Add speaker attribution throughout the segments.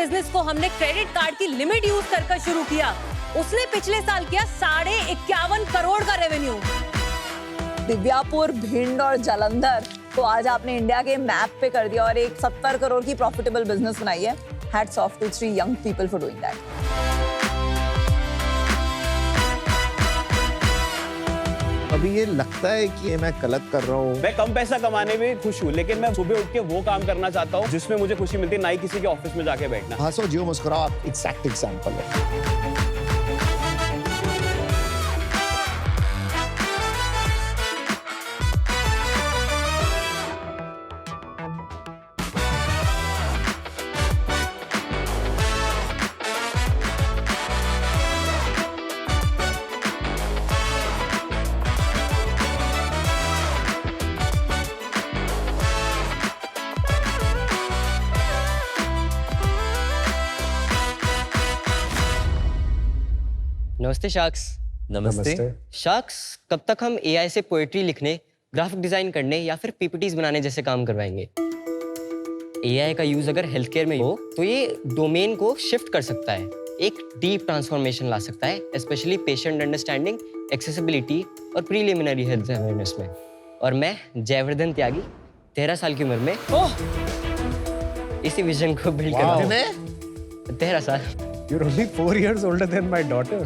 Speaker 1: Business को हमने credit card की लिमिट यूज कर शुरू किया। उसने पिछले साल किया 51.5 करोड़ का रेवेन्यू।
Speaker 2: दिव्यापुर, भिंड और जालंधर तो आज आपने इंडिया के मैप पे कर दिया और एक 70 करोड़ की प्रॉफिटेबल बिजनेस बनाई है। Hats off to 3 young people for doing that.
Speaker 3: अभी ये लगता है कि ये मैं गलत कर रहा हूँ।
Speaker 4: मैं कम पैसा कमाने में खुश हूँ, लेकिन मैं सुबह उठ के वो काम करना चाहता हूँ जिसमें मुझे खुशी मिलती है, ना ही किसी के ऑफिस में जाके बैठना।
Speaker 3: हंसो जियो मुस्कुराओ एग्जैक्ट एग्जांपल है।
Speaker 5: नमस्ते शाक्स।
Speaker 6: नमस्ते।
Speaker 5: शाक्स, कब तक हम एआई से पोएट्री लिखने, ग्राफिक डिजाइन करने या फिर पीपीटीज बनाने जैसे काम करवाएंगे? एआई का यूज अगर हेल्थ केयर में हो तो ये डोमेन को शिफ्ट कर सकता है, एक डीप ट्रांसफॉर्मेशन ला सकता है, स्पेशली पेशेंट अंडरस्टैंडिंग, एक्सेसिबिलिटी और प्रीलिमिनरी हेल्थ अवेयरनेस में। और मैं जयवर्धन त्यागी 13 साल की उम्र में इसी विजन को बिल्ड कर रहा हूँ। 13 साल।
Speaker 6: You're only 4 years older than my daughter.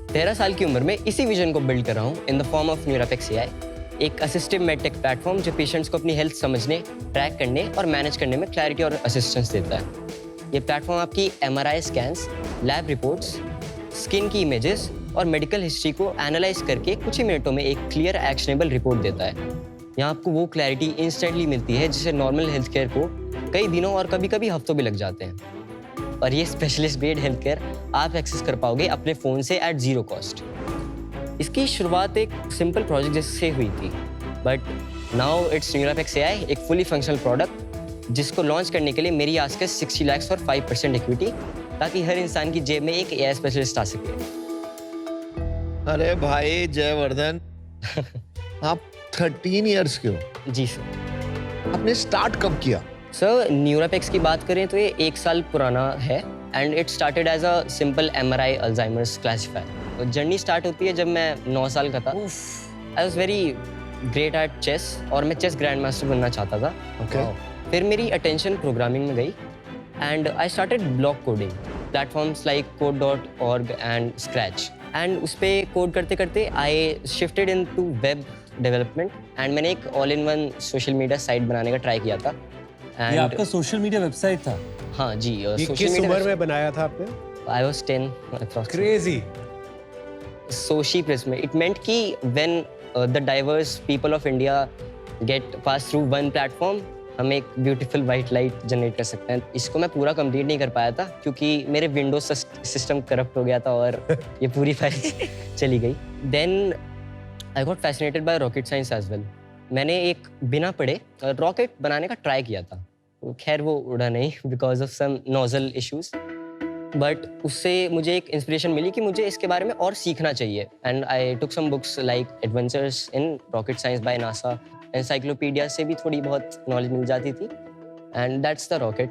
Speaker 5: 13 साल की उम्र में इसी विजन को बिल्ड कर रहा हूँ in the form of Neurapex AI, एक असिस्टिव मेडटेक प्लेटफॉर्म जो पेशेंट्स को अपनी हेल्थ समझने, ट्रैक करने और मैनेज करने में क्लैरिटी और असिस्टेंस देता है। ये प्लेटफॉर्म आपकी MRI scans, lab reports, skin की इमेजेस और मेडिकल हिस्ट्री को एनालाइज करके कुछ ही मिनटों में एक क्लियर एक्शनेबल रिपोर्ट देता है। यहाँ आपको वो क्लैरिटी इंस्टेंटली मिलती है जिसे नॉर्मल हेल्थ केयर को कई दिनों और कभी-कभी हफ्तों भी लग जाते हैं। और ये स्पेशलिस्ट ग्रेड हेल्थ केयर आप एक्सेस कर पाओगे अपने फ़ोन से एट 0 कॉस्ट। इसकी शुरुआत एक सिंपल प्रोजेक्ट जैसे हुई थी, बट नाउ इट्स न्यूरापेक्स एआई, एक फुली फंक्शनल प्रोडक्ट जिसको लॉन्च करने के लिए मेरी आस्क है 60 lakhs और 5% इक्विटी, ताकि हर इंसान की जेब में एक एआई स्पेशलिस्ट आ सके।
Speaker 3: अरे भाई जयवर्धन, आप 13 इयर्स के हो।
Speaker 5: जी सर।
Speaker 3: आपने स्टार्ट कब किया?
Speaker 5: सर, न्यूरापेक्स की बात करें तो ये 1 साल पुराना है and it started as a simple MRI Alzheimer's classifier. Journey start होती है जब मैं 9 साल का था। I was very great at chess और मैं चेस ग्रैंड मास्टर बनना चाहता था। फिर मेरी अटेंशन प्रोग्रामिंग में गई and I started block coding, platforms like code.org and Scratch. And उस पर कोड करते करते I shifted into web development and मैंने एक all in one social media site बनाने का ट्राई किया था।
Speaker 7: ये आपका सोशल मीडिया वेबसाइट था?
Speaker 5: हाँ जी।
Speaker 6: ये किस उम्र में बनाया था आपने?
Speaker 5: I was 10
Speaker 6: Crazy.
Speaker 5: Soshi Press में it meant कि when the diverse people of India get pass through one platform, हम एक beautiful white light generate कर सकते हैं। इसको मैं पूरा complete नहीं कर पाया था क्योंकि मेरे Windows सिस्टम करप्ट हो गया था और ये पूरी फाइल चली गई। Then I got fascinated by rocket science as well. मैंने एक बिना पढ़े रॉकेट बनाने का ट्राई किया था। खैर वो उड़ा नहीं because of some nozzle issues, but उससे मुझे एक इंस्पिरेशन मिली कि मुझे इसके बारे में और सीखना चाहिए। And I took some books like adventures in rocket science by NASA, encyclopedia से भी थोड़ी बहुत नॉलेज मिल जाती थी एंड दैट्स द रॉकेट।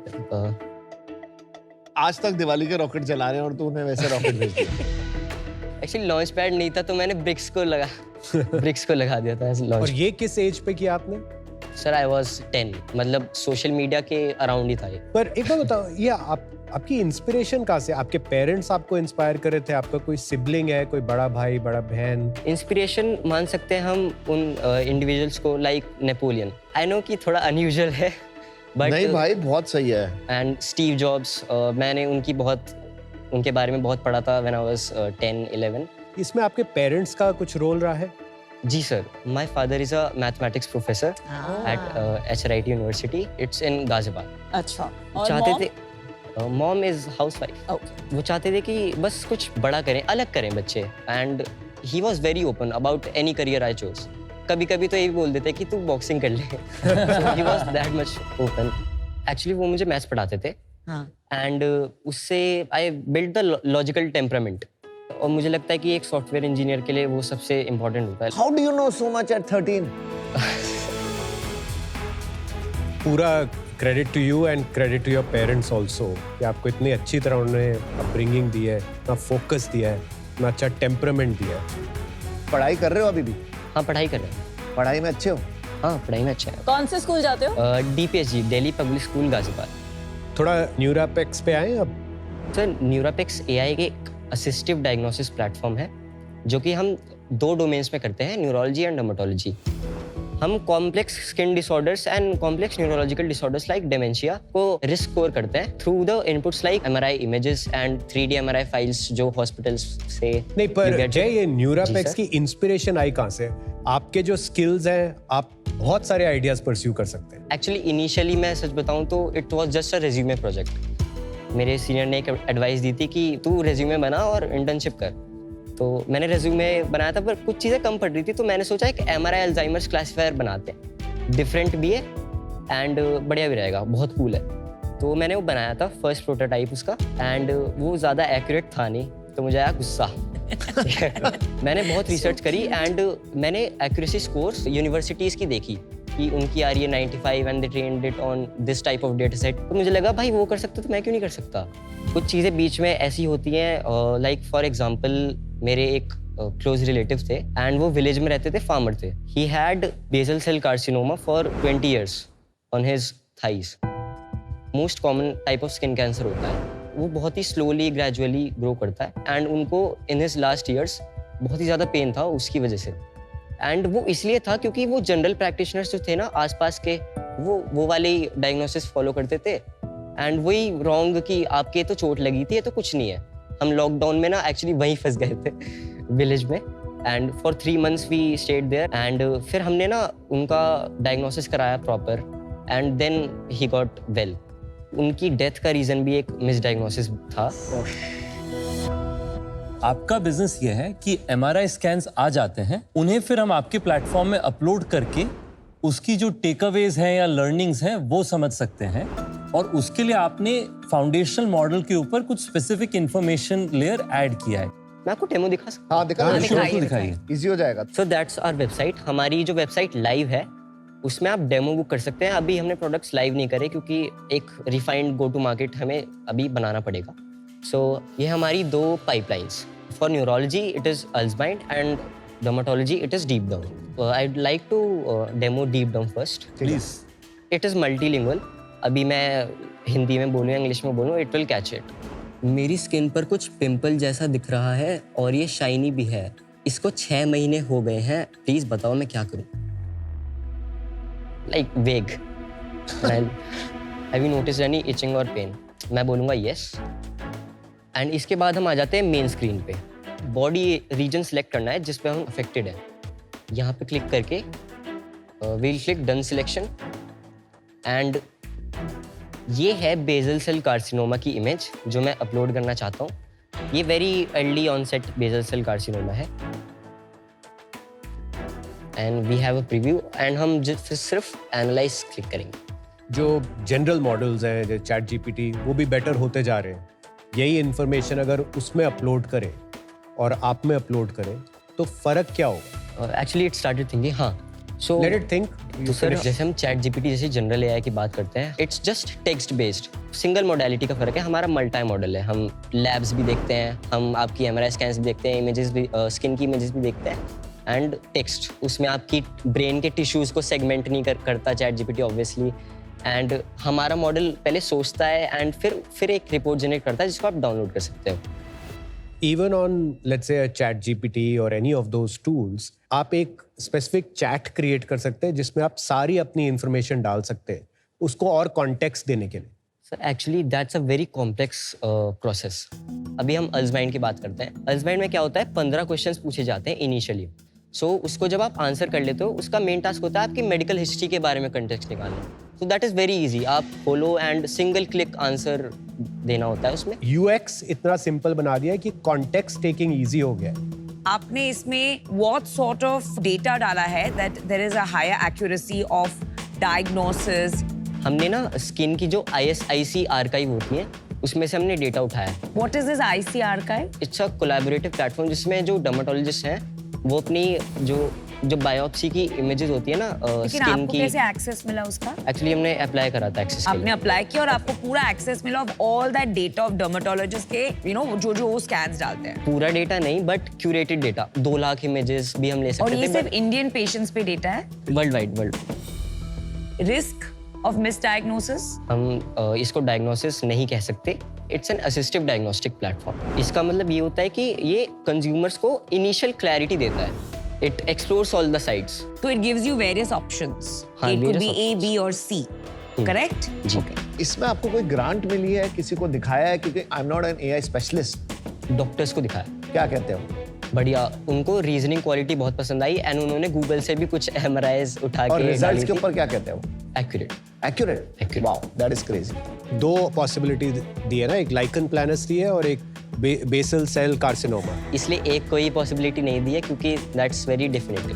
Speaker 3: आज तक दिवाली के रॉकेट जला रहे हैं और तूने वैसे रॉकेट भेज दिया।
Speaker 5: एक्चुअली लॉन्च पैड नहीं था तो मैंने ब्रिक्स को लगा दिया था एज लॉन्च।
Speaker 6: और ये किस एज पे किया आपने?
Speaker 5: सर आई वाज 10, मतलब सोशल मीडिया के अराउंड ही था ये।
Speaker 6: पर एक बात बताओ, ये आपकी इंस्पिरेशन कहाँ से? आपके पेरेंट्स आपको इंस्पायर कर रहे थे? आपका कोई सिबलिंग है, कोई बड़ा भाई, बड़ा बहन?
Speaker 5: इंस्पिरेशन मान सकते हैं हम उन इंडिविजुअल्स को लाइक नेपोलियन। आई नो कि थोड़ा अनयूजुअल है बट
Speaker 3: नहीं भाई, बहुत सही है।
Speaker 5: एंड स्टीव जॉब्स, मैंने उनके बारे में बहुत पढ़ा था व्हेन आई वाज 10-11।
Speaker 6: इसमें आपके पेरेंट्स का कुछ रोल रहा है?
Speaker 5: जी sir, my father is a mathematics professor at HRIT university, it's in Ghaziabad.
Speaker 2: अच्छा। और
Speaker 5: चाहते
Speaker 2: mom?
Speaker 5: थे मॉम इज हाउसवाइफ।
Speaker 2: Okay.
Speaker 5: वो चाहते थे कि बस कुछ बड़ा करें, अलग करें बच्चे, and he was very open about any career I chose. कभी कभी तो ये भी बोल देते कि तू बॉक्सिंग कर ले। So he was that much open. Actually वो मुझे मैथ्स पढ़ाते थे एंड उससे I build the logical temperament, और मुझे लगता है कि एक सॉफ्टवेयर इंजीनियर के लिए वो सबसे इम्पोर्टेंट होता है।
Speaker 3: How do you know so much at 13?
Speaker 6: पूरा credit to you and credit to your parents also कि आपको इतनी अच्छी तरह उन्होंने अपब्रिंगिंग दी है, इतना फोकस दिया है, इतना अच्छा टेम्परामेंट दिया है।
Speaker 3: पढ़ाई कर रहे हो अभी भी?
Speaker 5: हाँ, पढ़ाई कर रहे हैं।
Speaker 3: पढ़ाई में अच्छे हो?
Speaker 5: हाँ, पढ़ाई में अच्छा है।
Speaker 2: कौन से स्कूल जाते हो?
Speaker 5: DPSG, Delhi public school, Ghaziabad.
Speaker 6: थोड़ा न्यूरापेक्स पे आए अब।
Speaker 5: सर, न्यूरापेक्स AI के एक असिस्टिव डायग्नोसिस प्लेटफॉर्म है जो कि हम 2 डोमेन्स में करते हैं, न्यूरोलॉजी एंड डर्मेटोलॉजी। हम complex skin disorders and complex neurological disorders like dementia को रिस्क स्कोर करते हैं through the inputs like MRI images and 3D MRI files जो हॉस्पिटल्स से
Speaker 6: नहीं, पर जय, ये
Speaker 5: जी
Speaker 6: न्यूरापेक्स
Speaker 5: सर।
Speaker 6: की इंस्पिरेशन आई कहाँ से? आपके जो स्किल्स हैं, आप बहुत सारे आइडियाज परस्यू कर सकते हैं।
Speaker 5: एक्चुअली इनिशियली मैं सच बताऊं तो it was just a resume project. मेरे सीनियर ने एक एडवाइस दी थी कि तू रेज्यूमे बना और इंटर्नशिप कर। तो मैंने रेज्यूमे बनाया था, पर कुछ चीज़ें कम पड़ रही थी, तो मैंने सोचा एक MRI अल्जाइमर्स क्लासिफायर बनाते हैं, डिफरेंट भी है एंड बढ़िया भी रहेगा, बहुत कूल है। तो मैंने वो बनाया था, फर्स्ट प्रोटोटाइप उसका, एंड वो ज़्यादा एक्यूरेट था नहीं, तो मुझे आया गुस्सा। मैंने बहुत रिसर्च करी एंड मैंने एक्यूरेसी स्कोर्स यूनिवर्सिटीज़ की देखी कि उनकी आ रही है 95 and they trained it on this type of data set. तो मुझे लगा भाई वो कर सकते तो मैं क्यों नहीं कर सकता। कुछ चीज़ें बीच में ऐसी होती हैं, लाइक फॉर एग्जांपल मेरे एक क्लोज रिलेटिव थे एंड वो विलेज में रहते थे, फार्मर थे। He had basal cell carcinoma for 20 years on his thighs. Most common type of skin cancer होता है, वो बहुत ही स्लोली ग्रेजुअली ग्रो करता है एंड उनको इन हिज लास्ट ईयर्स बहुत ही ज़्यादा पेन था उसकी वजह से। एंड वो इसलिए था क्योंकि वो जनरल प्रैक्टिशनर्स जो थे ना आसपास के, वो वाले डायग्नोसिस फॉलो करते थे एंड वही रॉन्ग कि आपके तो चोट लगी थी, ये तो कुछ नहीं है। हम लॉकडाउन में ना एक्चुअली वहीं फंस गए थे विलेज में and for 3 months we stayed there and फिर हमने ना उनका डायग्नोसिस कराया proper and then he got well. उनकी डेथ का रीज़न भी एक मिसडायग्नोसिस था।
Speaker 7: आपका बिजनेस ये है कि MRI स्कैन्स आ जाते हैं, उन्हें फिर हम आपके प्लेटफॉर्म में अपलोड करके उसकी जो टेकअवेज हैं या लर्निंग्स हैं वो समझ सकते हैं, और उसके लिए आपने फाउंडेशनल मॉडल के ऊपर कुछ स्पेसिफिक इंफॉर्मेशन लेयर ऐड किया है।
Speaker 5: मैं आपको डेमो दिखा सकता
Speaker 3: हाँ दिखा,
Speaker 7: दिखाइए।
Speaker 3: इजी हो जाएगा।
Speaker 5: So that's our website. हमारी जो वेबसाइट लाइव है उसमें आप डेमो बुक कर सकते हैं। अभी हमने प्रोडक्ट्स लाइव नहीं करे क्योंकि एक रिफाइंड गो टू मार्केट हमें अभी बनाना पड़ेगा। सो ये हमारी 2 pipelines, for neurology it is Alzheimer and dermatology it is deep down. I would like to demo deep down first.
Speaker 7: Please.
Speaker 5: It is multilingual. अभी मैं हिंदी में बोलूँ या इंग्लिश में बोलूँ, इट विल कैच इट। मेरी स्किन पर कुछ पिंपल जैसा दिख रहा है और ये शाइनी भी है। इसको 6 महीने हो गए हैं, प्लीज बताओ मैं क्या करूं। Like vague. Have you noticed any itching और पेन? मैं बोलूंगा यस। एंड इसके बाद हम आ जाते हैं मेन स्क्रीन पे। बॉडी रीजन सेलेक्ट करना है जिस पे हम अफेक्टेड हैं। यहाँ पे क्लिक करके we'll click done selection and ये है बेसल सेल कार्सिनोमा की इमेज जो मैं अपलोड करना चाहता हूँ। ये very early onset basal cell carcinoma है and we have a preview and हम सिर्फ एनालाइज क्लिक करेंगे।
Speaker 6: जो जनरल मॉडल्स हैं जो चैट जीपीटी, वो भी बेटर होते जा रहे हैं। यही इंफॉर्मेशन अगर उसमें अपलोड करें और आप में अपलोड करें तो फर्क क्या होगा?
Speaker 5: एक्चुअली इट स्टार्टेड थिंकिंग, हाँ। So
Speaker 6: let it think.
Speaker 5: तो सर जैसे हम चैट जीपीटी जैसे जनरल एआई की बात करते हैं, it's just text based. Single modality का फर्क है, हमारा मल्टी मॉडल है। हम लैब्स भी देखते हैं, हम आपकी MRI स्कैन्स भी देखते हैं, इमेजेस भी, स्किन की इमेजेस भी देखते हैं एंड टेक्स्ट। उसमें आपकी ब्रेन के टिश्यूज को सेगमेंट नहीं करता चैट जीपीटी ऑब्वियसली। एंड हमारा मॉडल पहले सोचता है एंड फिर एक रिपोर्ट जनरेट करता है जिसको आप डाउनलोड कर सकते हो।
Speaker 6: Even on let's say a chat GPT or any of those tools, आप एक स्पेसिफिक चैट क्रिएट कर सकते हैं जिसमें आप सारी अपनी इंफॉर्मेशन डाल सकते हैं उसको और कॉन्टेक्स्ट देने के लिए।
Speaker 5: Sir actually that's a very complex process. अभी हम अल्जाइमर की बात करते हैं। अल्जाइमर में क्या होता है, 15 क्वेश्चंस पूछे जाते हैं इनिशियली। सो उसको जब आप आंसर कर लेते हो, उसका मेन टास्क होता है आपकी मेडिकल हिस्ट्री के बारे में कंटेक्स्ट निकालना। So that is very easy. आप follow and single click answer देना होता है उसमें।
Speaker 6: UX इतना सिंपल बना दिया है कि कॉन्टेक्स्ट टेकिंग इजी हो गया है।
Speaker 8: आपने इसमें what sort of data डाला है that there is a higher accuracy of diagnosis?
Speaker 5: हमने ना स्किन की जो ISIC आर्काइव होती है उसमें से हमने डेटा उठाया है।
Speaker 8: What is this IC archive?
Speaker 5: It's a collaborative platform जिसमें जो डर्मेटोलॉजिस्ट हैं वो अपनी जो जो बायोप्सी की इमेजेस होती है ना
Speaker 8: लेकिन
Speaker 5: स्किन
Speaker 8: आपको
Speaker 5: की,
Speaker 8: कैसे एक्सेस मिला उसका?
Speaker 5: एक्चुअली हमने अप्लाई करा था एक्सेस के
Speaker 8: आपने
Speaker 5: लिए।
Speaker 8: अप्लाई किया और आपको पूरा एक्सेस मिला of all that data of dermatologist के जो वो स्कैन्स डालते हैं।
Speaker 5: पूरा डेटा नहीं but curated data, 2 lakh images भी हम ले
Speaker 8: और
Speaker 5: सकते
Speaker 8: ये
Speaker 5: थे
Speaker 8: सिर्फ इंडियन पेशेंट्स पे डेटा है।
Speaker 5: Worldwide.
Speaker 8: Risk of misdiagnosis?
Speaker 5: हम इसको डायग्नोसिस नहीं कह सकते, it's an assistive diagnostic platform. इसका मतलब ये होता है कि ये कंज्यूमर्स को इनिशियल क्लैरिटी देता है, it explores all the sides.
Speaker 8: तो it gives you various options,
Speaker 5: हाँ,
Speaker 8: it could
Speaker 5: various
Speaker 8: be A,
Speaker 5: options.
Speaker 8: B और सी, करेक्ट?
Speaker 5: जी।
Speaker 3: इसमें आपको कोई ग्रांट मिली है, किसी को दिखाया है? क्योंकि I am not an AI specialist.
Speaker 5: Doctors को दिखाया,
Speaker 3: क्या कहते हो?
Speaker 5: बढ़िया, उनको रीजनिंग क्वालिटी बहुत पसंद आई एंड उन्होंने गूगल से भी कुछ एमआरआईज उठा
Speaker 3: और
Speaker 5: के
Speaker 3: रिजल्ट्स के ऊपर क्या कहते हो?
Speaker 5: Accurate.
Speaker 3: Accurate. Wow, that is crazy.
Speaker 6: 2 possibility दी है ना, एक लाइकन प्लानस दी है और एक बेसल सेल कार्सिनोमा।
Speaker 5: इसलिए एक कोई पॉसिबिलिटी नहीं दी है क्योंकि दैट्स वेरी डेफिनेटिव।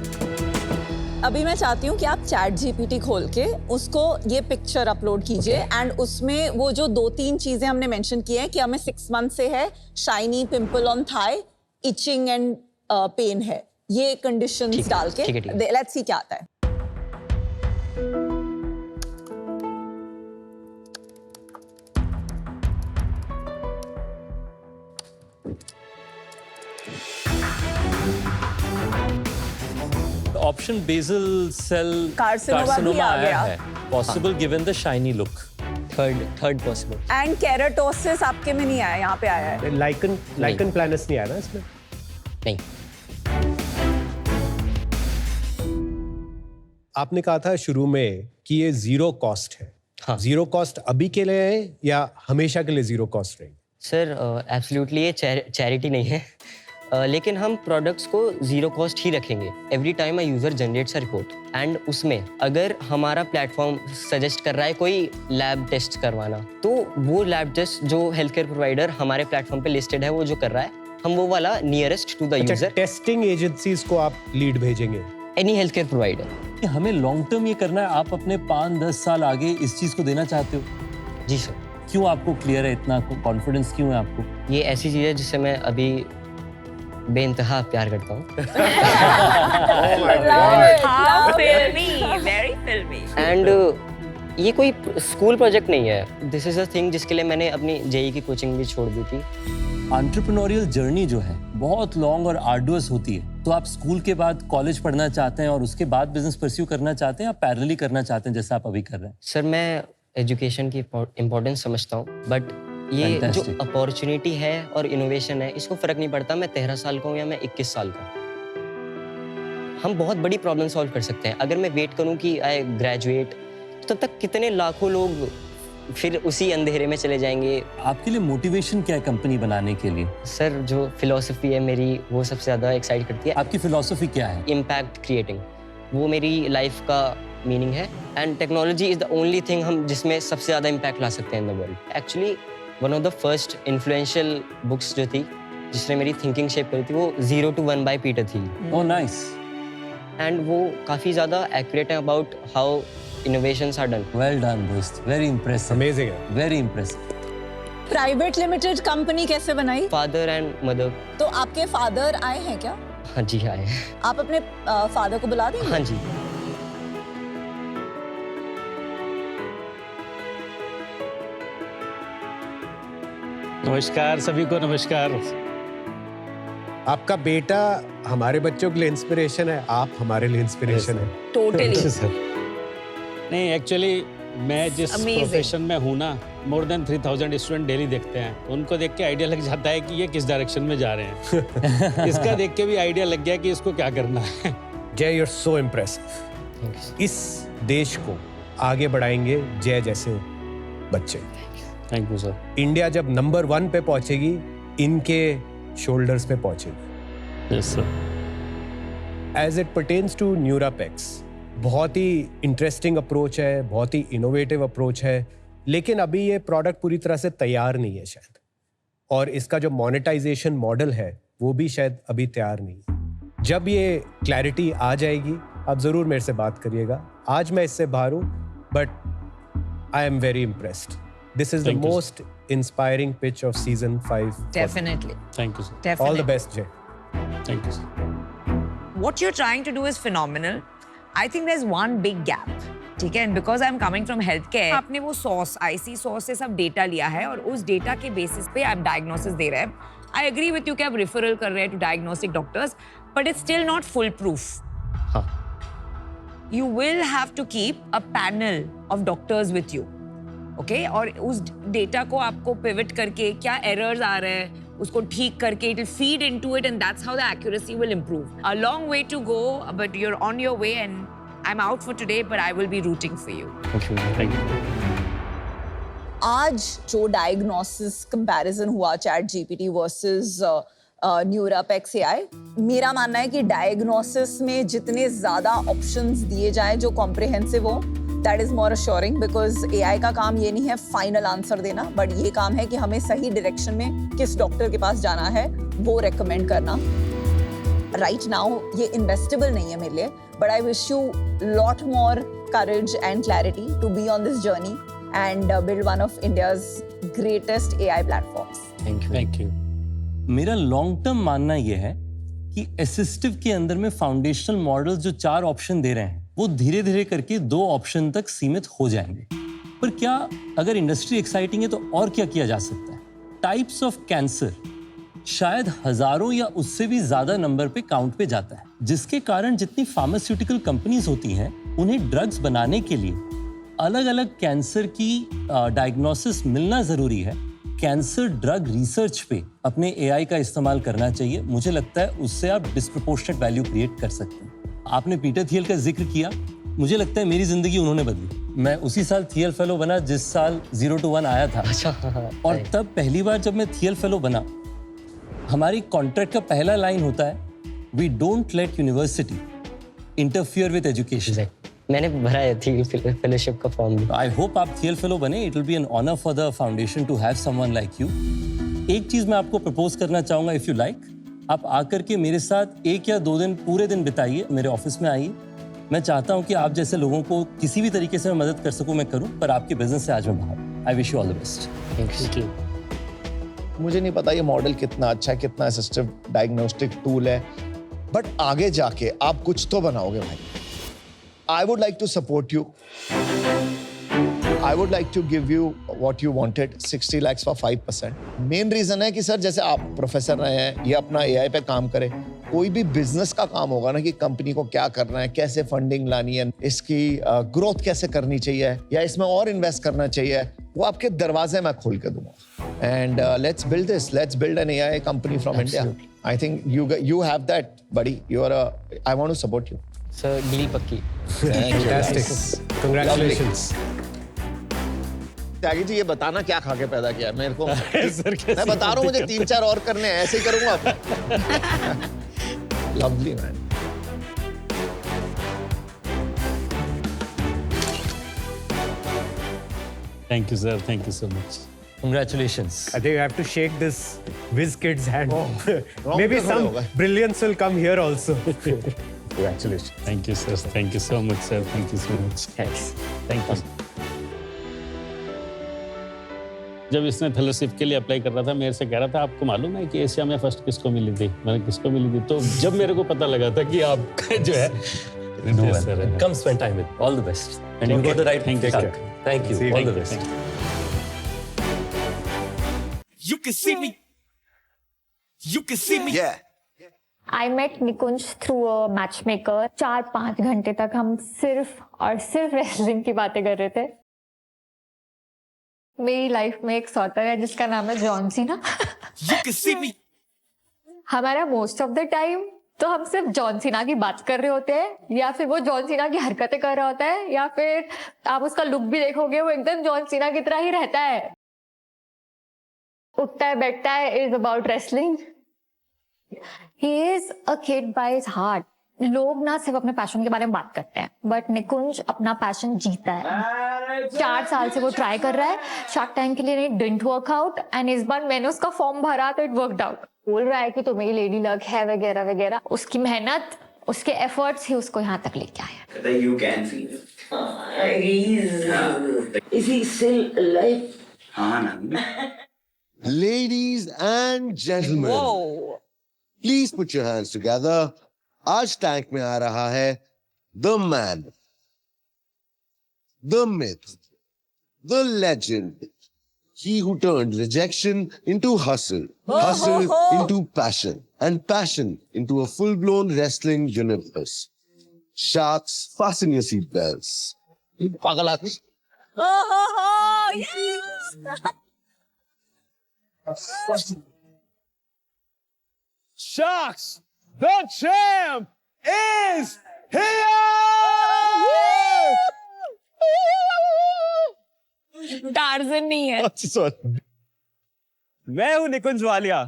Speaker 2: अभी मैं चाहती हूँ कि आप चैट जीपीटी खोल के उसको ये पिक्चर अपलोड कीजिए एंड उसमें वो जो 2-3 चीजें हमने मेंशन की हैं कि हमें 6 मंथ से है, shiny pimple on thigh, itching and pain है, ये कंडीशंस डाल के लेट्स सी क्या आता है।
Speaker 7: ऑप्शन बेसल सेल
Speaker 2: Carcinoma भी आ
Speaker 7: आया
Speaker 2: गया।
Speaker 7: है, possible given the shiny look.
Speaker 5: Third possible.
Speaker 2: And keratosis आपके में नहीं आया, यहाँ पे आया है।
Speaker 6: लाइकन प्लानस नहीं आया ना इसमें?
Speaker 5: नहीं।
Speaker 6: आपने कहा था शुरू में कि ये 0 कॉस्ट है।
Speaker 5: हाँ।
Speaker 6: 0 कॉस्ट अभी के लिए है या हमेशा के लिए 0 कॉस्ट रहेगी?
Speaker 5: सर एब्सोल्युटली ये चैरिटी नहीं है, लेकिन हम प्रोडक्ट्स को 0 कॉस्ट ही रखेंगे। Every time a user generates a report and उसमें अगर हमारा प्लेटफॉर्म सजेस्ट कर रहा है कोई लैब टेस्ट करवाना, तो वो लैब टेस्ट जो हेल्थ केयर प्रोवाइडर हमारे प्लेटफॉर्म पे लिस्टेड है वो जो कर रहा है, हम वो वाला नियरेस्ट टू द
Speaker 6: अच्छा,
Speaker 5: यूजर,
Speaker 6: टेस्टिंग एजेंसीज को आप लीड भेजेंगे?
Speaker 5: Any health care provider.
Speaker 7: कि हमें लॉन्ग टर्म ये करना है, आप अपने 5-10 साल आगे इस चीज को देना चाहते हो?
Speaker 5: जी सर।
Speaker 7: क्यों आपको क्लियर है, इतना कॉन्फिडेंस क्यों है आपको?
Speaker 5: ये ऐसी चीज़ है जिससे मैं अभी बेइंतहा प्यार करता हूँ
Speaker 8: How filmy, very filmy.
Speaker 5: And ये कोई स्कूल प्रोजेक्ट नहीं है, दिस इज अ थिंग जिसके लिए मैंने अपनी जेई की कोचिंग भी छोड़ दी थी।
Speaker 7: एंटरप्रेन्योरियल जर्नी जो है बहुत लॉन्ग और आर्डुअस होती है, तो आप स्कूल के बाद कॉलेज पढ़ना चाहते हैं और उसके बाद बिजनेस परस्यू करना चाहते हैं या पैरेलली करना चाहते हैं जैसा आप अभी कर रहे हैं?
Speaker 5: सर मैं एजुकेशन की इम्पोर्टेंस समझता हूँ, बट ये
Speaker 7: Fantastic.
Speaker 5: जो अपॉर्चुनिटी है और इनोवेशन है, इसको फर्क नहीं पड़ता मैं 13 साल का हूँ या मैं 21 साल का हूँ। हम बहुत बड़ी प्रॉब्लम सॉल्व कर सकते हैं। अगर मैं वेट करूँ कि आई ग्रेजुएट, तो तब तक कितने लाखों लोग फिर उसी अंधेरे में चले जाएंगे।
Speaker 7: आपके लिए मोटिवेशन क्या है कंपनी बनाने के लिए?
Speaker 5: सर जो फिलॉसफी है मेरी, वो सबसे ज़्यादा एक्साइट करती है।
Speaker 7: आपकी फिलॉसफी क्या है?
Speaker 5: इम्पैक्ट क्रिएटिंग, वो मेरी लाइफ का मीनिंग है and technology is the only thing हम जिसमें सबसे ज़्यादा इम्पैक्ट ला सकते हैं in the world. Actually one of the first influential books जो थी जिसने मेरी थिंकिंग शेप करी थी, वो 0 to 1 by पीटर थी।
Speaker 7: Oh nice.
Speaker 5: एंड वो काफ़ी ज़्यादा एक्यूरेट है about how innovations are done.
Speaker 7: Well done दोस्त, वेरी इंप्रेसिव,
Speaker 6: अमेजिंग है।
Speaker 7: Very impressive.
Speaker 2: Private limited company कैसे बनाई?
Speaker 5: Father and mother.
Speaker 2: तो आपके फादर आए हैं क्या?
Speaker 5: हाँ जी आए हैं।
Speaker 2: आप अपने फादर को बुला देंगे?
Speaker 5: हाँ जी।
Speaker 9: नमस्कार सभी को, नमस्कार।
Speaker 6: आपका बेटा हमारे बच्चों के लिए इंस्पिरेशन है, आप हमारे लिए इंस्पिरेशन है।
Speaker 8: Totally.
Speaker 9: नहीं, एक्चुअली मैं जिस
Speaker 8: Amazing.
Speaker 9: प्रोफेशन में हूँ ना, मोर देन 3000 स्टूडेंट डेली देखते हैं, तो उनको देख के आइडिया लग जाता है कि ये किस डायरेक्शन में जा रहे हैं। इसका देख के भी आइडिया लग गया कि इसको क्या करना है।
Speaker 6: जय, you're so impressive. इस देश को आगे बढ़ाएंगे जय जैसे बच्चे।
Speaker 9: Thank you sir.
Speaker 6: इंडिया जब नंबर 1 पे पहुंचेगी, इनके शोल्डर्स पे पहुंचेगी।
Speaker 9: Yes sir.
Speaker 6: As it pertains to Neurapex, बहुत ही इंटरेस्टिंग अप्रोच है, बहुत ही इनोवेटिव अप्रोच है, लेकिन अभी ये प्रोडक्ट पूरी तरह से तैयार नहीं है शायद, और इसका जो मोनेटाइजेशन मॉडल है वो भी शायद अभी तैयार नहीं है। जब ये क्लैरिटी आ जाएगी, आप ज़रूर मेरे से बात करिएगा। आज मैं इससे बाहर हूँ, but I am very impressed. This is
Speaker 9: Thank
Speaker 6: the
Speaker 9: you,
Speaker 6: most inspiring pitch of season 5.
Speaker 8: Definitely.
Speaker 9: Thank you sir.
Speaker 8: Definitely.
Speaker 6: All the best, Jay.
Speaker 9: Thank you sir.
Speaker 8: what you're trying to do is phenomenal. I think there's one big gap. ठीक है, and because I'm coming from healthcare, आपने वो source, IC source से सब data लिया है और उस data के basis पे आप diagnosis दे रहे हैं. I agree with you कि आप referral कर रहे हैं to diagnostic doctors, but it's still not foolproof.
Speaker 5: हाँ.
Speaker 8: You will have to keep a panel of doctors with you. Okay? और उस data को आपको pivot करके क्या errors आ रहे हैं उसको ठीक करके it will feed into it and that's how the accuracy will improve. A long way to go, but you're on your way and I'm out for today, but I will be rooting for you.
Speaker 5: Thank you.
Speaker 2: आज जो diagnosis comparison हुआ chat GPT versus न्यूरापेक्स AI, मेरा मानना है कि diagnosis में जितने ज्यादा ऑप्शंस दिए जाएं जो कॉम्प्रिहेंसिव हो, that is more assuring, because AI का काम ये नहीं है फाइनल आंसर देना, बट ये काम है कि हमें सही डायरेक्शन में किस डॉक्टर के पास जाना है वो रेकमेंड करना. राइट नाउ ये इन्वेस्टेबल नहीं है मेरे लिए, but I wish you lot more courage and clarity to be on this journey and build one of India's greatest AI platforms.
Speaker 9: Thank you.
Speaker 7: मेरा लॉन्ग टर्म मानना यह है कि असिस्टिव के अंदर में फाउंडेशनल मॉडल्स जो 4 ऑप्शन दे रहे हैं वो धीरे धीरे करके 2 ऑप्शन तक सीमित हो जाएंगे. पर क्या अगर इंडस्ट्री एक्साइटिंग है तो और क्या किया जा सकता है? टाइप्स ऑफ कैंसर शायद हजारों या उससे भी ज्यादा नंबर पे काउंट पे जाता है, जिसके कारण जितनी फार्मास्यूटिकल कंपनीज होती हैं उन्हें ड्रग्स बनाने के लिए अलग अलग कैंसर की डायग्नोसिस मिलना जरूरी है. कैंसर ड्रग रिसर्च पे अपने एआई का इस्तेमाल करना चाहिए. मुझे लगता है उससे आप डिस्प्रपोर्शनेट वैल्यू क्रिएट कर सकते हैं. आपने पीटर थियल का जिक्र किया, मुझे लगता है मेरी जिंदगी उन्होंने बदली. मैं उसी साल थियल फेलो बना जिस साल 0 to 1 आया था. और तब पहली बार जब मैं थियल फेलो बना, हमारी कॉन्ट्रैक्ट का पहला लाइन होता है, we don't let university interfere with education.
Speaker 5: मैंने भरा है थियल फेलोशिप का फॉर्म भी.
Speaker 7: आई होप आप थियल फेलो बने. It will be an honour for the foundation to have someone like you. एक चीज मैं आपको प्रपोज करना चाहूंगा, इफ यू लाइक, आप आकर के मेरे साथ 1 या 2 दिन पूरे दिन बिताइए, मेरे ऑफिस में आइए. मैं चाहता हूं कि आप जैसे लोगों को किसी भी तरीके से मैं मदद कर सकूं मैं करूं, पर आपके बिजनेस से आज मैं बाहर. I wish you all the best.
Speaker 5: Thank you.
Speaker 3: मुझे नहीं पता ये मॉडल कितना अच्छा है, कितना असिस्टिव डायग्नोस्टिक टूल है, बट आगे जाके आप कुछ तो बनाओगे भाई. I would like to support you. I would like to give you what you wanted, 60 lakhs for 5%. Main reason है कि सर जैसे आप प्रोफेसर रहे हैं, ये अपना एआई पे काम करें. कोई भी बिजनेस का काम होगा ना कि कंपनी को क्या करना है, कैसे फंडिंग लानी है, इसकी ग्रोथ कैसे करनी चाहिए या इसमें और इन्वेस्ट करना चाहिए, वो आपके दरवाजे मैं खोल के दूंगा. And let's build this. Let's build an AI company from India. I think you have that, buddy. I want to support you.
Speaker 5: Sir deal पक्की.
Speaker 6: Fantastic. Congratulations.
Speaker 3: त्यागी जी ये बताना क्या खा के पैदा किया मेरे को. मैं बता रहा हूँ मुझे 3-4 और करने हैं, ऐसे ही करूंगा. Lovely man.
Speaker 9: Thank you, sir. Thank you so much.
Speaker 7: Congratulations.
Speaker 6: I think I have to shake this Whiz Kid's hand. Maybe
Speaker 3: तो
Speaker 6: some
Speaker 3: होगा.
Speaker 6: brilliance will come here also. Congratulations.
Speaker 9: Thank you, sir. Thank you so much, sir. Thank you so much.
Speaker 5: Thanks.
Speaker 9: Thank you. जब इसने fellowship के लिए apply कर रहा था, मेरे से कह रहा था आपको मालूम है कि एशिया में फर्स्ट किसको मिली थी? मैंने किसको मिली थी? तो जब मेरे को पता लगा था कि आपका जो है
Speaker 7: Do well. Come spend time with. All the best. And you got the right
Speaker 9: Thank you,
Speaker 7: thing.
Speaker 9: sir.
Speaker 7: Thank you. All the best.
Speaker 10: You can see me. You can see me. Yeah.
Speaker 11: I met Nikunj through a matchmaker. 4-5 घंटे तक हम सिर्फ और सिर्फ wrestling की बातें कर रहे थे. मेरी लाइफ में एक सॉटर है जिसका नाम है John Cena.
Speaker 10: You can see me.
Speaker 11: हमारा मोस्ट ऑफ द टाइम तो हम सिर्फ जॉन सीना की बात कर रहे होते हैं, या फिर वो जॉन सीना की हरकतें कर रहा होता है, या फिर आप उसका लुक भी देखोगे वो एकदम जॉन सीना की तरह ही रहता है. उठता है बैठता है, is about wrestling. He is a kid by his heart. लोग ना सिर्फ अपने पैशन के बारे में बात करते हैं, बट निकुंज अपना पैशन जीता है. 4 साल से वो ट्राई कर रहा है. शार्क टैंक के लिए it didn't work out, and इस बार मैंने उसका फॉर्म भरा तो इट वर्कड आउट. बोल रहा है कि तुम्हें लेडी लक है वगैरह वगैरह. उसकी मेहनत, उसके एफर्ट्स ही उसको यहाँ तक लेके आए.
Speaker 10: You can see him. Is he still alive?
Speaker 12: Ladies and gentlemen, please put your hands together आज टैंक में आ रहा है the man, the myth, the legend, he who turned rejection into hustle, hustle into passion, and passion into a full-blown wrestling universe. Sharks, fasten your seatbelts. Pagalat.
Speaker 4: Sharks, the champ is here!
Speaker 8: Torsion नहीं है।
Speaker 4: मैं हूं निकुंज वालिया,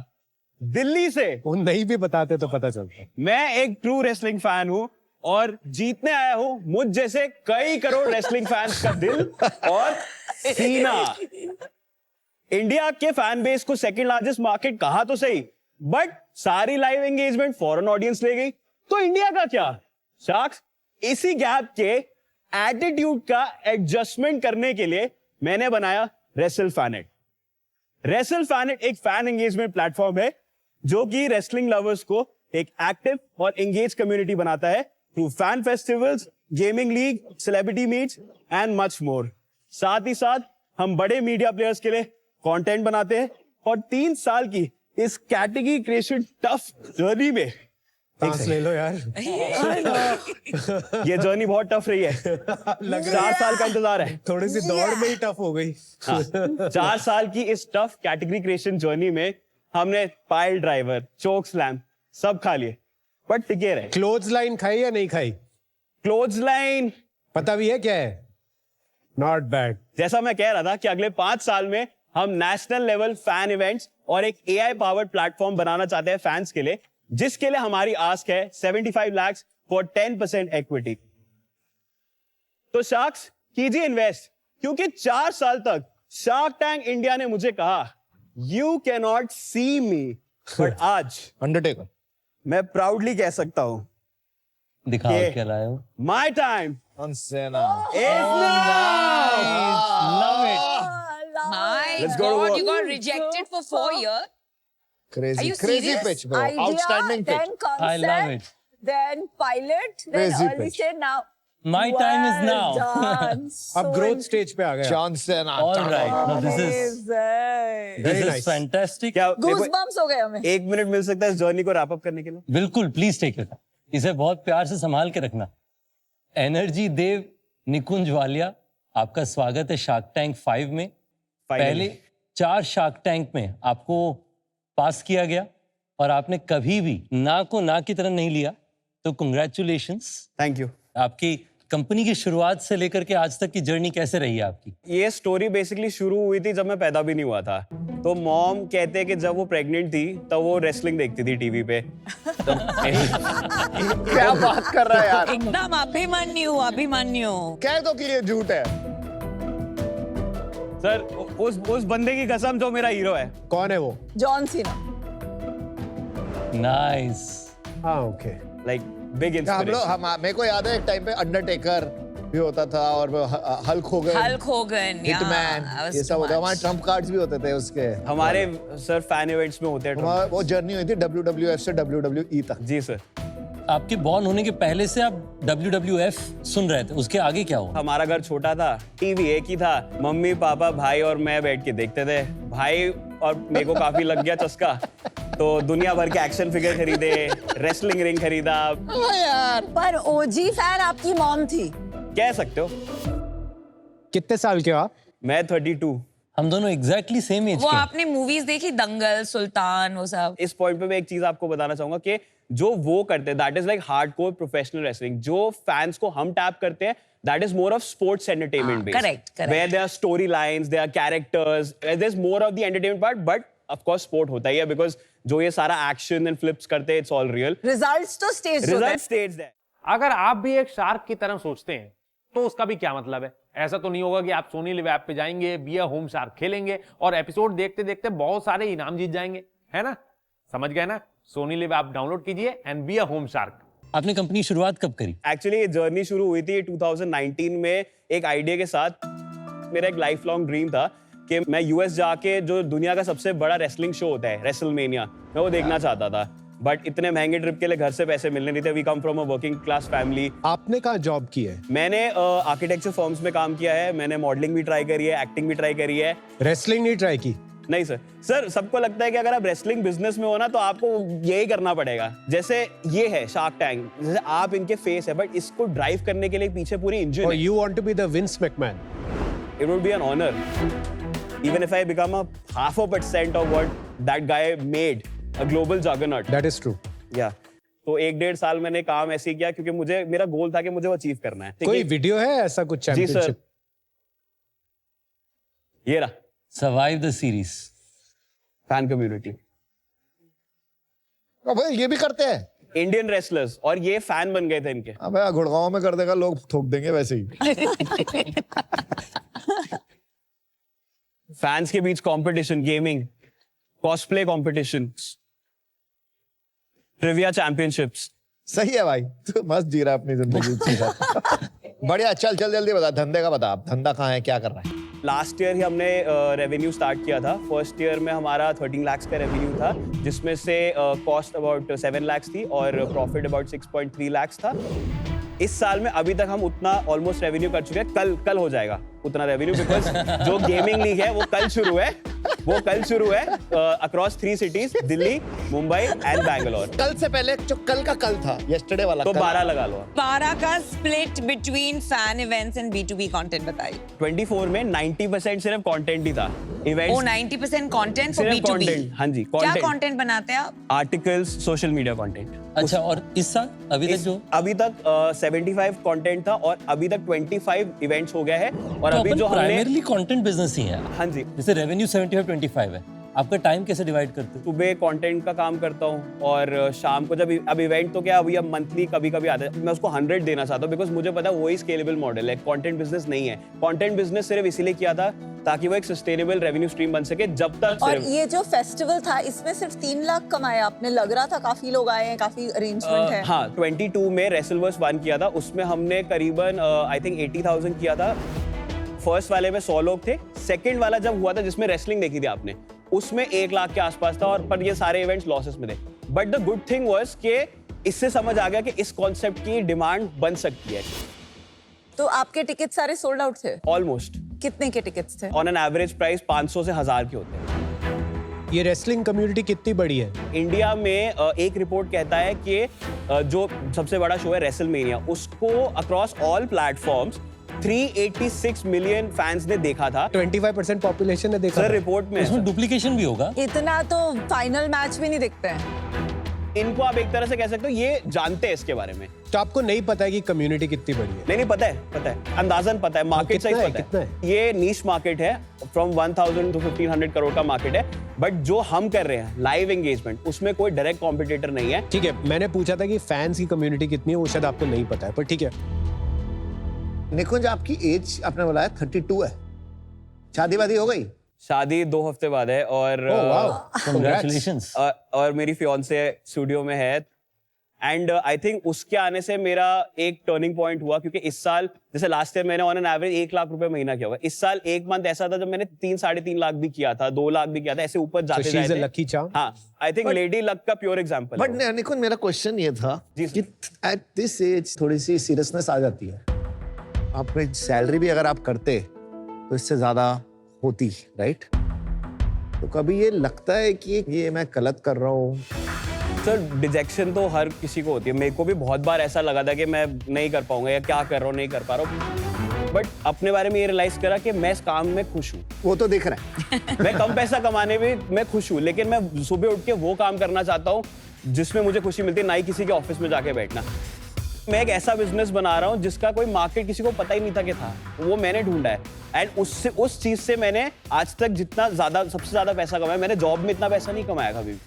Speaker 4: दिल्ली से।
Speaker 6: वो नहीं भी बताते तो पता चलता।
Speaker 4: मैं एक ट्रू रेसलिंग फैन हूं और जीतने आया हूं मुझ जैसे कई करोड़ रेसलिंग फैंस का दिल और सीना। इंडिया के फैन बेस को सेकंड लार्जेस्ट मार्केट कहा तो सही, बट सारी लाइव एंगेजमेंट फॉरेन ऑडियंस ले गई, तो इंडिया का क्या? शार्क्स, इसी गैप के एटीट्यूड का एडजस्टमेंट करने के लिए मैंने बनाया रेसल फैनेट। रेसल फैनेट एक फैन एंगेजमेंट प्लेटफॉर्म है जो कि रेसलिंग लवर्स को एक एक्टिव और एंगेज कम्युनिटी बनाता है through fan festivals, gaming league, celebrity meets and much more. साथ ही साथ हम बड़े मीडिया प्लेयर्स के लिए कंटेंट बनाते हैं और 3 साल की इस कैटेगरी क्रिएशन टफ जर्नी में
Speaker 6: सांस ले लो यार।
Speaker 4: ये जर्नी बहुत टफ रही है। 4 साल का इंतजार है।
Speaker 6: थोड़ी सी दौड़ में ही टफ हो गई।
Speaker 4: 4 साल की इस टफ कैटेगरी क्रिएशन जर्नी में हमने पाइल ड्राइवर, चोक स्लैम सब खा लिए, बट टिके रहे।
Speaker 6: क्लोज लाइन खाई या नहीं खाई?
Speaker 4: क्लोज लाइन
Speaker 6: पता भी है क्या है? Not bad.
Speaker 4: जैसा मैं कह रहा था कि अगले 5 साल में हम नेशनल लेवल फैन इवेंट्स और एक AI पावर्ड प्लेटफॉर्म बनाना चाहते हैं फैंस के लिए, जिसके लिए हमारी आस्क है 75 lakhs फॉर 10% इक्विटी। तो शार्क्स कीजिए इन्वेस्ट, क्योंकि 4 साल तक शार्क टैंक इंडिया ने मुझे कहा you can not see me, but आज
Speaker 3: अंडरटेकर
Speaker 4: मैं प्राउडली कह सकता हूं
Speaker 7: दिखाओ क्या लाए हो।
Speaker 4: My time
Speaker 3: Cena.
Speaker 4: love it.
Speaker 8: My
Speaker 4: Let's go to
Speaker 8: God,
Speaker 4: work.
Speaker 8: you got rejected for 4 years.
Speaker 3: Crazy,
Speaker 8: Are you
Speaker 3: crazy
Speaker 8: serious?
Speaker 3: pitch, bro. Outstanding pitch.
Speaker 2: Then concept,
Speaker 7: I love it.
Speaker 2: then pilot, then
Speaker 3: Crazy
Speaker 2: early
Speaker 3: pitch.
Speaker 2: stage. Now,
Speaker 7: My time is now.
Speaker 2: done.
Speaker 6: अब growth stage पे आ गया।
Speaker 3: John Cena.
Speaker 7: All right. Now this is
Speaker 6: Very nice.
Speaker 7: fantastic.
Speaker 4: क्या मेरे को
Speaker 2: Goosebumps हो गए हमें।
Speaker 4: 1 minute मिल सकता है इस जर्नी को रैप अप करने के लिए?
Speaker 7: बिल्कुल, प्लीज टेक इट। इसे बहुत प्यार से संभाल के रखना। एनर्जी देव निकुंज वालिया, आपका स्वागत है शार्क टैंक 5 में। पहले 4 शार्क टैंक में आपको पास किया गया और आपने कभी भी ना को ना की तरह नहीं लिया, तो कंग्रेचुलेशंस।
Speaker 4: Thank you.
Speaker 7: आपकी कंपनी की शुरुआत से लेकर के आज तक की जर्नी कैसे रही है आपकी?
Speaker 4: ये स्टोरी बेसिकली शुरू हुई थी जब मैं पैदा भी नहीं हुआ था। तो मॉम कहते हैं कि जब वो प्रेग्नेंट थी तब वो रेसलिंग देखती थी टीवी पे।
Speaker 3: क्या बात कर रहा है यार?
Speaker 8: एकदम अभिमन्यु, अभिमन्यु।
Speaker 3: कह दो कि ये झूठ है।
Speaker 4: सर उस बंदे की कसम जो मेरा हीरो है।
Speaker 6: कौन है वो?
Speaker 2: John Cena.
Speaker 7: नाइस।
Speaker 6: हाँ, ओके।
Speaker 4: लाइक बिग
Speaker 3: हम लोग
Speaker 4: इंस्पिरेशन।
Speaker 3: मेरे को याद है एक टाइम पे अंडरटेकर भी होता था और Hulk Hogan,
Speaker 8: Hulk Hogan,
Speaker 3: hitman, ये सब होता है। हमारे ट्रम्प कार्ड्स भी होते थे उसके।
Speaker 4: हमारे सर फैन इवेंट्स में होते हैं।
Speaker 3: वो जर्नी हुई थी WWF से WWE तक।
Speaker 4: जी सर।
Speaker 7: आपके बॉर्न होने के पहले से आप WWF सुन रहे थे, उसके आगे क्या हुआ?
Speaker 4: हमारा घर छोटा था, टीवी एक ही था, मम्मी पापा भाई और मैं बैठ के देखते थे। भाई और मेरे को काफी लग गया चस्का, तो दुनिया भर के एक्शन फिगर खरीदे, रेसलिंग रिंग खरीदा।
Speaker 2: यार, पर ओजी फैन आपकी मॉम थी।
Speaker 4: कह सकते हो।
Speaker 6: कितने साल के हो आप?
Speaker 4: मैं 32।
Speaker 7: हम दोनों एग्जैक्टली सेम एज
Speaker 8: वो
Speaker 7: के।
Speaker 8: आपने मूवीज देखी, दंगल, सुल्तान, वो सब?
Speaker 4: इस पॉइंट पे मैं एक चीज आपको बताना चाहूंगा कि जो वो करते हैं that is like hardcore professional wrestling. जो फैंस को हम टैप करते हैं that is more of sports entertainment based.
Speaker 8: Correct.
Speaker 4: Where there are storylines, there are characters, there's more of the entertainment part, but of course sport होता ही है because जो ये सारा action and flips करते हैं it's all real.
Speaker 2: Results तो staged होते हैं।
Speaker 4: Results staged है।
Speaker 13: अगर आप भी एक शार्क की तरह सोचते हैं तो उसका भी क्या मतलब है? ऐसा तो नहीं होगा कि आप सोनी लिव ऐप पे जाएंगे, बी अ होम शार्क खेलेंगे और एपिसोड देखते देखते बहुत सारे इनाम जीत जाएंगे, है ना? समझ गए ना? सोनी लिव ऐप डाउनलोड कीजिए and be a home shark.
Speaker 7: आपने कंपनी शुरुआत कब करी?
Speaker 4: एक्चुअली ये जर्नी शुरू हुई थी 2019 में एक आइडिया के साथ। मेरा एक लाइफ लॉन्ग ड्रीम था कि मैं यूएस जाके जो दुनिया का सबसे बड़ा रेसलिंग शो होता है रेसलमेनिया, मैं वो देखना चाहता था। बट इतने महंगे ट्रिप के लिए घर से पैसे मिलने नहीं थे। We come from a working class family.
Speaker 6: आपने कहाँ जॉब की है?
Speaker 4: मैंने आर्किटेक्चर फर्म्स में काम किया है, मैंने मॉडलिंग भी ट्राई करी है, एक्टिंग भी ट्राई करी है।
Speaker 6: रेसलिंग नहीं ट्राई की?
Speaker 4: नहीं सर सबको लगता है कि अगर आप रेसलिंग बिजनेस में हो ना तो आपको यही करना पड़ेगा। जैसे ये है शार्क टैंक, जैसे आप इनके फेस है, बट इसको ड्राइव करने के लिए पीछे पूरी इंजन है।
Speaker 6: You want to be the Vince McMahon?
Speaker 4: It would be an honor, even if I become a 0.5% of what that guy made, a global juggernaut.
Speaker 6: That is true.
Speaker 4: Yeah. तो 1-1.5 साल मैंने काम ऐसे किया क्योंकि मुझे मेरा गोल था कि मुझे वो अचीव करना है।
Speaker 6: कोई वीडियो है ऐसा कुछ
Speaker 4: जी
Speaker 6: चैंपियनशिप?
Speaker 4: सर, ये रहा।
Speaker 7: Survive the series.
Speaker 4: Fan community.
Speaker 3: भाई ये भी करते हैं
Speaker 4: इंडियन रेसलर्स, और ये फैन बन गए थे इनके।
Speaker 3: अबे गुड़गांव में कर देगा, लोग थोक देंगे वैसे ही।
Speaker 4: फैंस के बीच competition, gaming, cosplay competition, trivia championships.
Speaker 3: सही है भाई, तू मस्त जी रहा है अपनी जिंदगी। बढ़िया, चल जल्दी बता, धंधे का बता। धंधा कहाँ है, क्या कर रहा है?
Speaker 4: लास्ट ईयर ही हमने रेवेन्यू स्टार्ट किया था। फर्स्ट ईयर में हमारा 13 लाख का रेवेन्यू था, जिसमें से कॉस्ट अबाउट 7 लाख थी और प्रॉफिट अबाउट 6.3 लाख था। इस साल में अभी तक हम उतना ऑलमोस्ट रेवेन्यू कर चुके हैं। कल हो जाएगा उतना रेवेन्यू, बिकॉज जो गेमिंग लीग है वो कल शुरू है across 3 cities, Delhi, Mumbai and Bangalore.
Speaker 3: कल से पहले जो कल का कल था, yesterday वाला,
Speaker 4: तो 12 लगा लो।
Speaker 8: 12 का split between fan events and B2B content बताइए।
Speaker 4: 24 में 90% सिर्फ कंटेंट ही था। इवेंट्स
Speaker 8: 90% कंटेंट फॉर
Speaker 4: सिर्फ
Speaker 8: B2B।
Speaker 4: कंटेंट। हाँ जी,
Speaker 8: क्या कंटेंट बनाते हैं आप?
Speaker 4: Articles, social media content.
Speaker 7: अच्छा, और इस साल अभी तक 75 कंटेंट था और अभी तक 25 इवेंट्स हो गया है। और तो
Speaker 4: अभी जो हमने
Speaker 7: प्राइमरली कंटेंट बिजनेस ही है।
Speaker 4: हाँ जी,
Speaker 7: जैसे रेवेन्यू 75-25 है, आपका टाइम कैसे डिवाइड करते हो?
Speaker 4: सुबह कंटेंट का काम करता हूँ और शाम को जब अब इवेंट तो क्या, अभी अब मंथली कभी आता है, मैं उसको 100 देना चाहता हूँ, बिकॉज मुझे पता है वही स्केलेबल मॉडल है। कंटेंट बिजनेस नहीं है। कंटेंट बिजनेस सिर्फ इसीलिए किया था ताकि वो एक सस्टेनेबल रेवेन्यू स्ट्रीम बन सके। जब तक
Speaker 2: और ये जो फेस्टिवल था इसमें सिर्फ 3 लाख कमाया आपने, लग रहा था काफी लोग आए हैं, काफी अरेंजमेंट है।
Speaker 4: हाँ, 22 में रेसलवर्स 1 किया था, उसमें हमने करीबन आई थिंक 80,000 किया था। फर्स्ट वाले में 100 लोग थे। सेकंड वाला जब हुआ था, जिसमें रेसलिंग देखी थी आपने, उसमें 1 लाख के आसपास था, और पर ये सारे इवेंट्स लॉसेस में थे। But the good thing was कि इससे समझ आ गया कि इस कॉन्सेप्ट की डिमांड बन सकती है।
Speaker 2: तो आपके टिकट सारे सोल्ड आउट थे?
Speaker 4: ऑलमोस्ट।
Speaker 2: कितने के टिकट्स थे?
Speaker 4: ऑन एन एवरेज प्राइस 500 से 1000 के होते हैं।
Speaker 6: ये रेसलिंग कम्युनिटी कितनी बड़ी है?
Speaker 4: इंडिया में एक रिपोर्ट कहता है कि जो सबसे बड़ा शो है रेसलमेनिया, उसको across all platforms 386 million fans ने देखा था।
Speaker 6: 25% पॉपुलेशन ने देखा
Speaker 4: सर
Speaker 6: था।
Speaker 4: रिपोर्ट में
Speaker 7: उसमें डुप्लीकेशन भी होगा।
Speaker 2: इतना तो फाइनल मैच भी नहीं दिखते हैं।
Speaker 4: इनको आप एक तरह से कह सकते हो ये जानते हैं इसके बारे में।
Speaker 6: तो आपको नहीं पता है कि कम्युनिटी कितनी बड़ी है?
Speaker 4: नहीं पता है, अंदाजन पता है, मार्केट साइज पता है। ये नीश मार्केट है, फ्रॉम 1000 to 1500 करोड़ का मार्केट है। बट जो हम कर रहे हैं लाइव एंगेजमेंट, उसमें कोई डायरेक्ट कॉम्पिटिटर नहीं है।
Speaker 6: ठीक है, मैंने पूछा था कि फैंस की कम्युनिटी कितनी है, वो शायद आपको नहीं पता है, पर ठीक है।
Speaker 3: निकुंज, आपकी एज आपने बोला है 32 है, शादी वादी हो गई?
Speaker 4: शादी 2 हफ्ते बाद है, और
Speaker 7: Congratulations।
Speaker 4: और मेरी फियांसे स्टूडियो में है। एंड आई थिंक उसके आने से मेरा एक टर्निंग पॉइंट हुआ, क्योंकि इस साल जैसे लास्ट ईयर मैंने ऑन एन एवरेज 1 लाख रुपए महीना किया होगा। इस साल एक मंथ ऐसा था जब मैंने 3-3.5 लाख भी किया था, 2 लाख भी किया था, ऐसे ऊपर जाते जाते।
Speaker 6: Lucky charm.
Speaker 4: हाँ, आई थिंक लेडी लक का प्योर एग्जांपल।
Speaker 3: बट निकुंज, मेरा क्वेश्चन ये था कि एट दिस एज थोड़ी सी सीरियसनेस आ जाती है। आपकी सैलरी भी अगर आप करते तो इससे ज्यादा होती, राइट? तो कभी ये लगता है कि ये मैं गलत कर रहा हूँ?
Speaker 4: सर, डिजेक्शन तो हर किसी को होती है। मेरे को भी बहुत बार ऐसा लगा था कि मैं नहीं कर पाऊंगा, या क्या कर रहा हूँ, नहीं कर पा रहा हूँ। बट अपने बारे में ये रियलाइज करा कि मैं इस काम में खुश हूँ।
Speaker 3: वो तो दिख रहा है।
Speaker 4: मैं कम पैसा कमाने में मैं खुश हूँ, लेकिन मैं सुबह उठ के वो काम करना चाहता हूँ जिसमें मुझे खुशी मिलती है, ना ही किसी के ऑफिस में जाके बैठना। मैं एक ऐसा बिजनेस बना रहा हूँ जिसका कोई मार्केट किसी को पता ही नहीं था कि था, वो मैंने ढूंढा है। एंड उससे उस चीज से मैंने आज तक जितना ज्यादा, सबसे ज्यादा पैसा कमाया, मैंने जॉब में इतना पैसा नहीं कमाया कभी भी।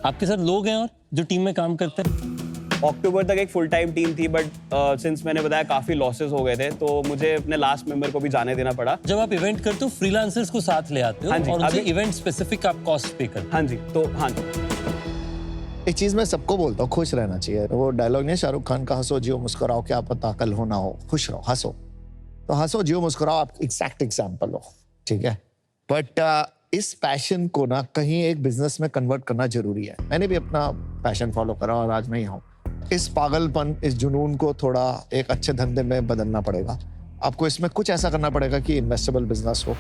Speaker 7: आपके साथ लोग हैं और जो टीम में काम करते हैं?
Speaker 4: अक्टूबर तक एक फुल टाइम टीम थी, बट सिंस मैंने बताया काफी लॉसेस हो गए थे, तो मुझे अपने लास्ट मेंबर को भी जाने देना पड़ा।
Speaker 7: जब आप इवेंट करते हो फ्रीलांसर्स को साथ ले आते हो,
Speaker 4: हाँ जी,
Speaker 7: और उनसे
Speaker 4: अभी-
Speaker 7: इवेंट स्पेसिफिक आप कॉस्ट पे करते हो।
Speaker 4: हाँ जी, तो हाँ जी।
Speaker 3: एक चीज मैं सबको बोलता हूँ, खुश रहना चाहिए। वो डायलॉग नहीं शाहरुख खान का, हंसो जियो मुस्कुराओ, क्या पता कल हो ना हो, खुश रहो, हंसो। तो हंसो जियो मुस्कुराओ, आप एग्जैक्ट एग्जाम्पल हो, ठीक है? बट इस पैशन को ना कहीं एक बिजनेस में कन्वर्ट करना जरूरी है। मैंने भी अपना पैशन फॉलो करा और आज मैं यहाँ हूँ। इस पागलपन, इस जुनून को थोड़ा एक अच्छे धंधे में बदलना पड़ेगा। आपको इसमें कुछ ऐसा करना पड़ेगा कि इन्वेस्टेबल बिजनेस हो,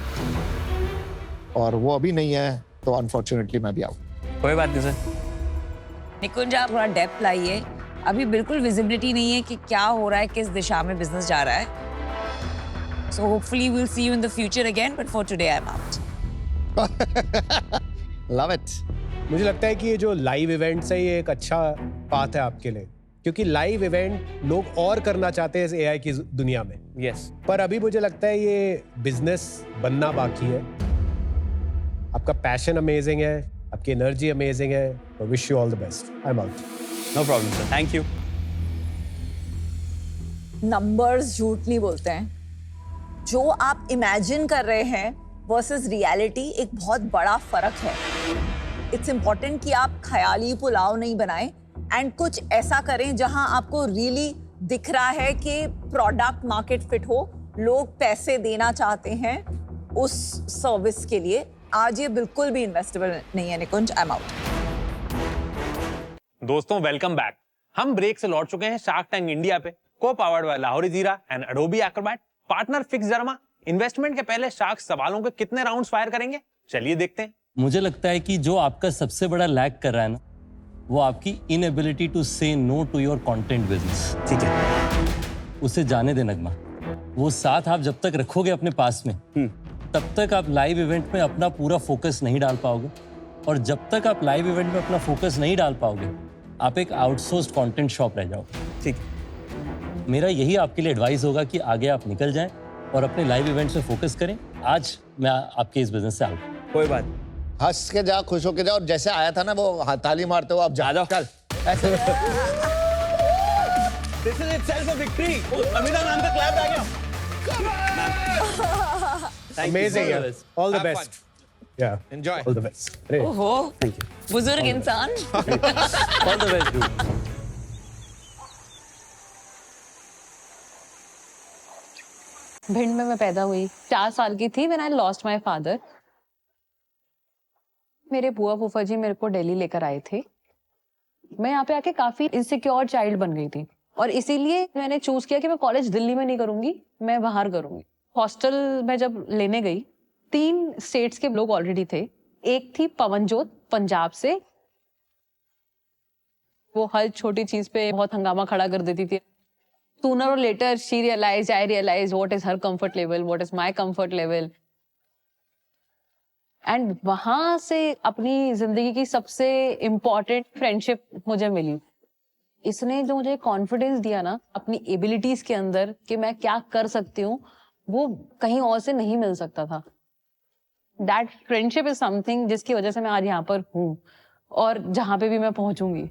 Speaker 3: और वो अभी नहीं है तो अनफॉर्चुनेटली मैं भी आऊँ।
Speaker 4: कोई बात नहीं सर।
Speaker 8: निकुंज आप थोड़ा डेप्थ लाइए, अभी बिल्कुल विजिबिलिटी नहीं है कि क्या हो रहा है, किस दिशा में बिजनेस जा रहा है। So hopefully we will see you in the future again, but for today I am out.
Speaker 3: Love it.
Speaker 6: मुझे लगता है कि ये जो लाइव इवेंट्स है ये एक अच्छा पाथ है आपके लिए, क्योंकि लाइव इवेंट लोग और करना चाहते हैं इस एआई की दुनिया में।
Speaker 4: यस।
Speaker 6: पर अभी मुझे लगता है ये बिजनेस बनना बाकी है। आपका पैशन अमेजिंग है, आपकी एनर्जी अमेजिंग है, तो wish you all the best. I am out.
Speaker 4: No problem sir, thank you.
Speaker 2: Numbers झूठ नहीं बोलते हैं। जो आप इमेजिन कर रहे हैं वर्सेस रियलिटी एक बहुत बड़ा फर्क है। इट्स इम्पोर्टेंट कि आप ख्याली पुलाव नहीं बनाएं एंड कुछ ऐसा करें जहां आपको रियली दिख रहा है कि प्रोडक्ट मार्केट फिट हो, लोग पैसे देना चाहते हैं उस सर्विस के लिए। आज ये बिल्कुल भी इन्वेस्टेबल नहीं है निकुंज। I am out.
Speaker 13: दोस्तों वेलकम बैक। हम ब्रेक से लौट चुके हैं शार्क टैंक इंडिया पे, को powered by Lahori Zeera and Adobe Acrobat, partner Fixderma. Investment के पहले शार्क सवालों के कितने राउंड्स फायर करेंगे, चलिए देखते हैं।
Speaker 7: मुझे लगता है कि जो आपका सबसे बड़ा लैग कर रहा है ना, वो आपकी inability to say no to your content business.
Speaker 4: ठीक है,
Speaker 7: उसे जाने दे नगमा। वो साथ आप जब तक रखोगे अपने पास में, तब तक आप लाइव इवेंट में अपना पूरा फोकस नहीं डाल पाओगे, और जब तक आप लाइव इवेंट में अपना फोकस नहीं डाल पाओगे, आप एक आउटसोर्स्ड कंटेंट शॉप रह जाओगे।
Speaker 4: ठीक।
Speaker 7: मेरा यही आपके लिए एडवाइस होगा कि आगे आप निकल जाएं और अपने लाइव इवेंट्स में फोकस करें। आज मैं आपके इस बिजनेस से आउट।
Speaker 4: कोई बात।
Speaker 3: हंस के जा, खुश होके जा, और जैसे आया था ना वो ताली मारते हो, आप जा जाओ। चल ऐसे।
Speaker 4: This is itself a victory. Amita ma'am का क्लैप आ गया।
Speaker 6: Amazing. All the best. Yeah.
Speaker 3: Enjoy.
Speaker 6: All the best.
Speaker 8: ओहो,
Speaker 4: Thank you.
Speaker 8: बुजुर्ग इंसान।
Speaker 4: All the best, dude.
Speaker 1: Bhind में मैं पैदा हुई, 4 साल की थी when I lost my father। मेरे बुआ फूफा जी मेरे को दिल्ली लेकर आए थे। मैं यहाँ पे आके काफी इनसिक्योर चाइल्ड बन गई थी, और इसीलिए मैंने चूज किया कि मैं कॉलेज दिल्ली में नहीं करूंगी, मैं बाहर करूंगी। हॉस्टल में जब लेने गई, 3 स्टेट्स के लोग ऑलरेडी थे। एक थी पवनजोत पंजाब से, वो हर छोटी चीज पे बहुत हंगामा खड़ा कर देती थी। Sooner or later, she realized, I realized what is her comfort level, what is my comfort level. And वहां से अपनी जिंदगी की सबसे इम्पोर्टेंट फ्रेंडशिप मुझे मिली। इसने जो मुझे कॉन्फिडेंस दिया ना अपनी एबिलिटीज के अंदर कि मैं क्या कर सकती हूँ, वो कहीं और से नहीं मिल सकता था। That friendship is something जिसकी वजह से मैं आज यहाँ पर हूँ और जहाँ पे भी मैं पहुंचूंगी।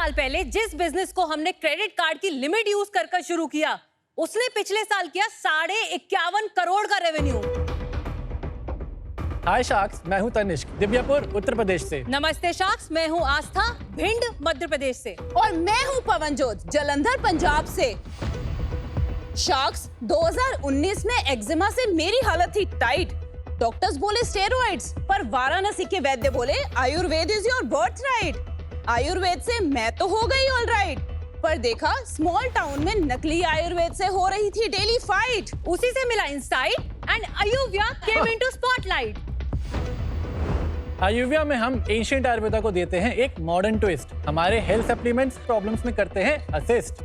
Speaker 1: पहले जिस बिजनेस को हमने क्रेडिट कार्ड की लिमिट यूज कर शुरू किया, उसने पिछले साल किया 51.5 करोड़ का रेवेन्यू।
Speaker 14: हाय शार्क्स, मैं हूं तनिष्क, दिव्यापुर उत्तर प्रदेश से।
Speaker 1: नमस्ते शार्क्स, मैं हूं आस्था, भिंड मध्य प्रदेश से।
Speaker 2: और मैं हूं पवनजोत, जलंधर पंजाब से। शार्क्स, 2019 में एक्जिमा से मेरी हालत थी टाइट। डॉक्टर्स बोले स्टेरॉइड्स, पर वाराणसी के वैद्य बोले Ayurveda is your birthright. Ayurveda से मैं तो हो गई ऑलराइट, पर देखा स्मॉल टाउन में नकली आयुर्वेद से हो रही थी डेली फाइट।
Speaker 1: उसी से मिला insight and Ayurveda came into spotlight.
Speaker 14: Ayurveda में हम एंशिएंट आयुर्वेदा को देते हैं एक मॉडर्न ट्विस्ट। हमारे हेल्थ सप्लीमेंट्स प्रॉब्लम्स में करते हैं असिस्ट।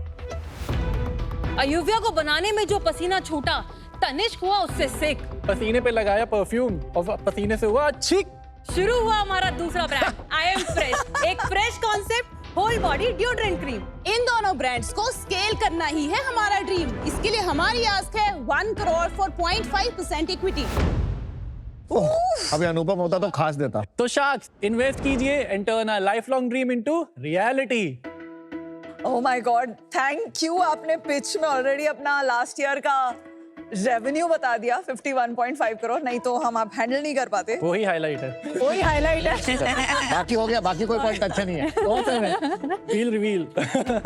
Speaker 1: आयुर्वेद को बनाने में जो पसीना छूटा, तनिष्क हुआ उससे सिक।
Speaker 14: पसीने पे लगाया परफ्यूम और पसीने से हुआ छिक।
Speaker 1: शुरू हुआ हमारा दूसरा ब्रांड आई एम फ्रेश, एक fresh concept
Speaker 15: whole body deodorant cream.
Speaker 16: इन दोनों ब्रांड्स को स्केल करना ही है हमारा ड्रीम। इसके लिए हमारी आस्क है 1 करोड़ फॉर 0.5% इक्विटी।
Speaker 3: अभी अनुपम होता तो खास देता।
Speaker 14: तो शार्क्स इन्वेस्ट कीजिए and turn a life long dream into reality.
Speaker 2: Oh my God, thank you. आपने पिच में ऑलरेडी अपना लास्ट ईयर का रेवेन्यू बता दिया 51.5 करोड़, नहीं तो हम आप हैंडल नहीं कर पाते।
Speaker 14: वही हाईलाइट है।
Speaker 2: वही हाईलाइट है।
Speaker 3: बाकी हो गया, बाकी कोई पॉइंट अच्छा नहीं है।
Speaker 14: Feel reveal.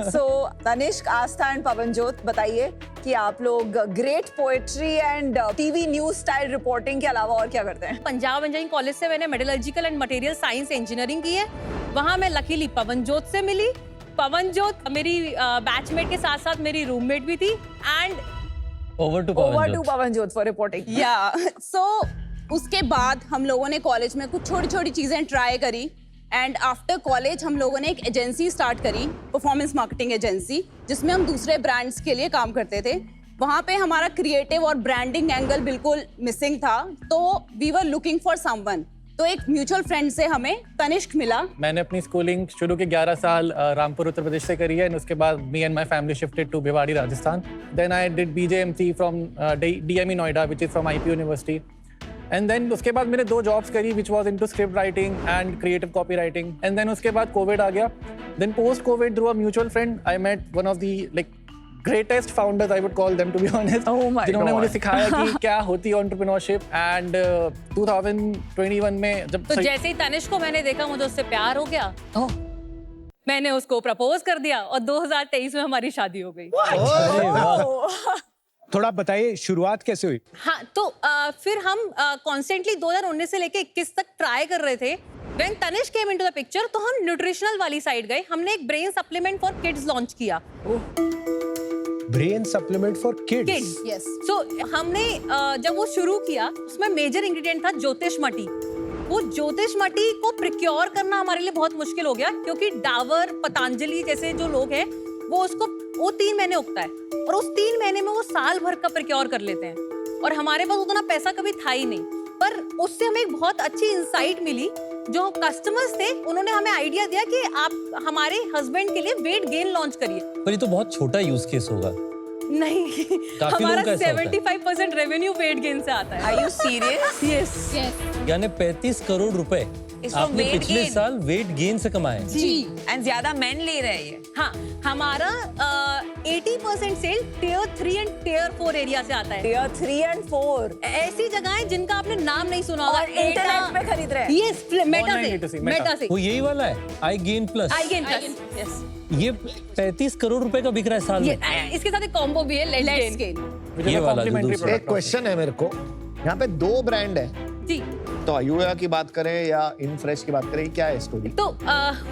Speaker 2: So Tanishq, Aastha and Pavanjot, बताइए कि आप लोग great poetry and TV news style reporting के अलावा और क्या करते हैं?
Speaker 15: पंजाब इंजीनियरिंग कॉलेज से मैंने metallurgical and material science engineering की है। वहाँ मैं लकीली पवनजोत से मिली। पवनजोत मेरी बैचमेट के साथ साथ मेरी रूममेट भी थी। And
Speaker 7: over to
Speaker 2: Pavanjot for reporting.
Speaker 16: या सो उसके बाद हम लोगों ने कॉलेज में कुछ छोटी छोटी चीजें ट्राई करी एंड आफ्टर कॉलेज हम लोगों ने एक एजेंसी स्टार्ट करी, परफॉर्मेंस मार्केटिंग एजेंसी, जिसमें हम दूसरे ब्रांड्स के लिए काम करते थे। वहाँ पे हमारा क्रिएटिव और ब्रांडिंग एंगल बिल्कुल मिसिंग था, तो we were looking for someone. तो एक म्यूचुअल फ्रेंड से हमें तनिष्क मिला।
Speaker 14: मैंने अपनी स्कूलिंग शुरू के 11 साल रामपुर उत्तर प्रदेश से करी है, और उसके बाद me and my family shifted to Bhiwadi Rajasthan. Then I did BJMC from DME Noida, which is from IP university. And then उसके बाद मैंने 2 जॉब्स करी, which was into script writing and creative copy writing. And then उसके बाद covid आ गया। Then post covid through a mutual friend I met one of the like greatest founders, I would call them, to be honest.
Speaker 2: Oh my
Speaker 14: जिन्होंने
Speaker 2: God.
Speaker 14: मुझे सिखाया कि क्या होती है एंटरप्रेन्योरशिप। एंड 2021 में जब
Speaker 15: तो जैसे ही तनिष्क को मैंने देखा, मुझे उससे प्यार हो गया। मैंने उसको प्रपोज कर दिया और 2023 में हमारी शादी हो गई।
Speaker 6: थोड़ा बताइए शुरुआत कैसे हुई?
Speaker 15: हाँ, तो फिर हम कॉन्स्टेंटली 2019 से लेके 21 तक ट्राई कर रहे थे। When Tanishq came into the picture, तो हम न्यूट्रिशनल वाली साइड गए। हमने एक brain supplement for kids launch किया।
Speaker 6: Brain supplement for kids?
Speaker 15: Yes. So हमने जब वो शुरू किया, उसमें मेजर इंग्रेडिएंट था ज्योतिष मटी। वो ज्योतिष मटी को प्रिक्योर करना हमारे लिए बहुत मुश्किल हो गया, क्योंकि डाबर, पतंजलि जैसे जो लोग हैं, वो 3 महीने उगता है, और उस 3 महीने में वो साल भर का प्रिक्योर कर लेते हैं। और हमारे पास उतना पैसा कभी था ही नहीं, पर उससे हमें एक बहुत अच्छी इंसाइट मिली। जो कस्टमर्स थे, उन्होंने हमें आइडिया दिया कि आप हमारे हस्बैंड के लिए वेट गेन लॉन्च करिए।
Speaker 7: पर ये तो बहुत छोटा यूज केस होगा।
Speaker 15: नहीं, हमारा 75% रेवेन्यू वेट गेन से आता है।
Speaker 8: Are you serious?
Speaker 15: Yes.
Speaker 7: यानी 35 करोड़ रुपए आपने पिछले साल वेट गेन से कमाए।
Speaker 8: जी, एंड ज्यादा मैन ले रहे हैं।
Speaker 15: हाँ, हमारा 80% sale Tier 3 and Tier 4 area से आता है।
Speaker 2: Tier 3 and 4
Speaker 15: ऐसी जगहें जिनका आपने नाम नहीं सुना होगा।
Speaker 2: और इंटरनेट पे खरीद रहे हैं।
Speaker 15: यस, मेटा से।
Speaker 7: वो यही वाला है, आई गेन प्लस।
Speaker 15: यस।
Speaker 7: ये 35 करोड़ रुपए का बिक रहा है साल में।
Speaker 15: इसके साथ एक कॉम्बो भी है, लेट्स गेन।
Speaker 7: ये वाला जो दूसरा।
Speaker 3: एक क्वेश्चन है मेरे को, यहाँ पे 2 ब्रांड है
Speaker 15: जी।
Speaker 3: तो अयूया की बात करें या इन फ्रेश की बात करें, क्या है स्टोरी?
Speaker 15: तो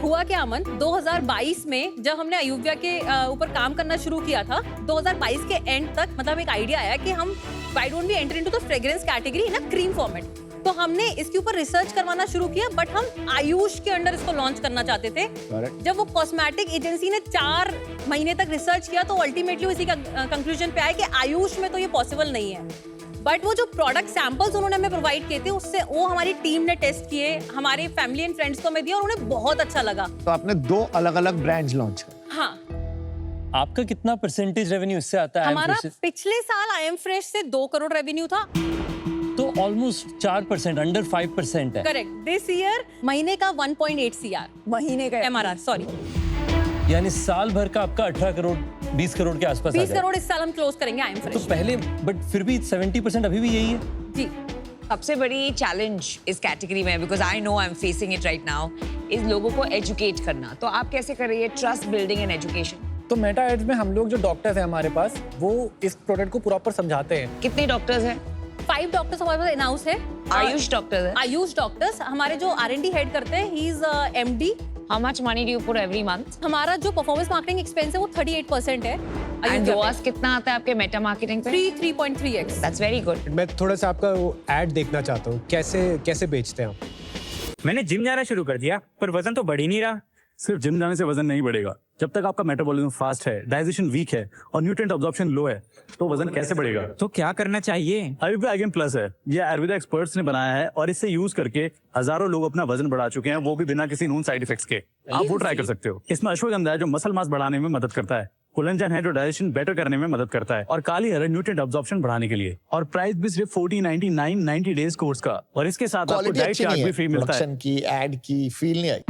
Speaker 15: हुआ क्या अमन, 2022 में जब हमने अयूव्या के ऊपर काम करना शुरू किया था, 2022 के एंड तक मतलब एक आइडिया आया कि हम why don't we enter into the fragrance category in a cream format. तो हमने इसके ऊपर रिसर्च करवाना शुरू किया, बट हम आयुष के अंडर इसको लॉन्च करना चाहते थे। जब वो कॉस्मेटिक एजेंसी ने 4 महीने तक रिसर्च किया, तो अल्टीमेटली इसी का कंक्लूजन पे आया कि आयुष में तो ये पॉसिबल नहीं है। बट वो जो प्रोडक्ट सैंपल्स उन्होंने हमें प्रोवाइड किए थे, उससे वो हमारी टीम ने टेस्ट किए, हमारे फैमिली एंड फ्रेंड्स को हमें दिया और उन्हें बहुत अच्छा लगा।
Speaker 3: तो आपने 2 अलग-अलग ब्रांड्स लॉन्च किए।
Speaker 15: हाँ।
Speaker 7: आपका कितना परसेंटेज रेवेन्यू इससे आता है?
Speaker 15: हमारा पिछले साल आई एम फ्रेश से 2 करोड़ रेवेन्यू था,
Speaker 7: तो ऑलमोस्ट 4%, अंडर 5% है।
Speaker 15: करेक्ट। दिस ईयर महीने का 1.8 CR
Speaker 2: महीने का
Speaker 15: MRR, सॉरी।
Speaker 7: यानी साल भर का आपका 18 करोड़ 20 करोड़ के आसपास
Speaker 15: 20 करोड़ इस साल हम क्लोज करेंगे आई एम फ्रेश।
Speaker 7: तो पहले, बट फिर भी 70% अभी भी यही है
Speaker 15: जी।
Speaker 8: सबसे बड़ी चैलेंज इस कैटेगरी में, because I know I am facing it right now, इस लोगों को एजुकेट करना। तो आप कैसे कर रही है ट्रस्ट बिल्डिंग एंड एजुकेशन?
Speaker 14: तो मेटा एड्स में हम लोग जो डॉक्टर्स हैं हमारे पास, वो इस प्रोडक्ट को प्रॉपर समझाते हैं।
Speaker 8: कितने डॉक्टर्स हैं?
Speaker 15: 5 डॉक्टर्स हमारे पास अनाउंस है।
Speaker 8: आयुष डॉक्टर्स है?
Speaker 15: आयुष डॉक्टर्स हमारे जो R&D हेड करते हैं, he is MD।
Speaker 8: How much money do you put every month?
Speaker 15: हमारा जो परफॉर्मेंस मार्केटिंग एक्सपेंस है वो 38% है।
Speaker 8: And ROAS कितना आता है आपके मेटा मार्केटिंग पे?
Speaker 15: 3.3x।
Speaker 8: That's very good.
Speaker 6: मैं थोड़ा सा आपका वो ऐड देखना चाहता हूँ, कैसे बेचते हैं आप?
Speaker 17: मैंने जिम जाना शुरू कर दिया, पर वजन तो बढ़ ही नहीं रहा।
Speaker 18: सिर्फ जिम जाने से वजन नहीं बढ़ेगा,
Speaker 17: जब तक आपका मेटाबॉलिज्म फास्ट है, डाइजेशन वीक है और न्यूट्रिएंट अब्जॉर्प्शन लो है, तो वजन कैसे बढ़ेगा? तो क्या करना चाहिए? आयुर्वेदा आइगन प्लस है, ये आयुर्वेदा एक्सपर्ट्स ने बनाया है और इससे यूज करके हजारों लोग अपना वजन बढ़ा चुके हैं, वो भी बिना किसी नून साइड इफेक्ट्स के। आप वो ट्राई कर सकते हो। इसमें अश्वगंधा है जो मसल मास बढ़ाने में मदद करता है, कोलेजन है जो डाइजेशन बेटर करने में मदद करता है, और काली हरड़ न्यूट्रिएंट अब्जॉर्प्शन बढ़ाने के लिए। और प्राइस भी सिर्फ 1499 90 डेज कोर्स का, और इसके साथ आपको डाइट चार्ट भी फ्री मिलता है।
Speaker 3: प्रोडक्शन की एड की फील नहीं आई।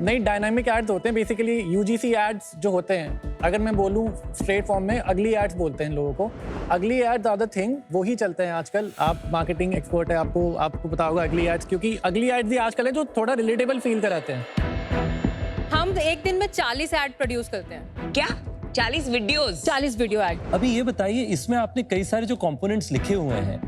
Speaker 14: नई डायनामिक एड्स होते हैं, बेसिकली यूजीसी एड्स जो होते हैं। अगर मैं बोलूं स्ट्रेट फॉर्म में, अगली एड्स बोलते हैं लोगों को। अगली एड्स आर द थिंग, वो ही चलते हैं आजकल। आप मार्केटिंग एक्सपर्ट है, आपको पता होगा अगली एड्स, क्योंकि अगली एड्स ही आजकल है जो थोड़ा रिलेटेबल फील कराते हैं।
Speaker 15: हम एक दिन में 40 ऐड प्रोड्यूस करते हैं।
Speaker 8: क्या 40 वीडियोस? 40
Speaker 15: video add.
Speaker 7: अभी ये बताइए, इसमें आपने कई सारे जो कंपोनेंट्स लिखे हुए हैं,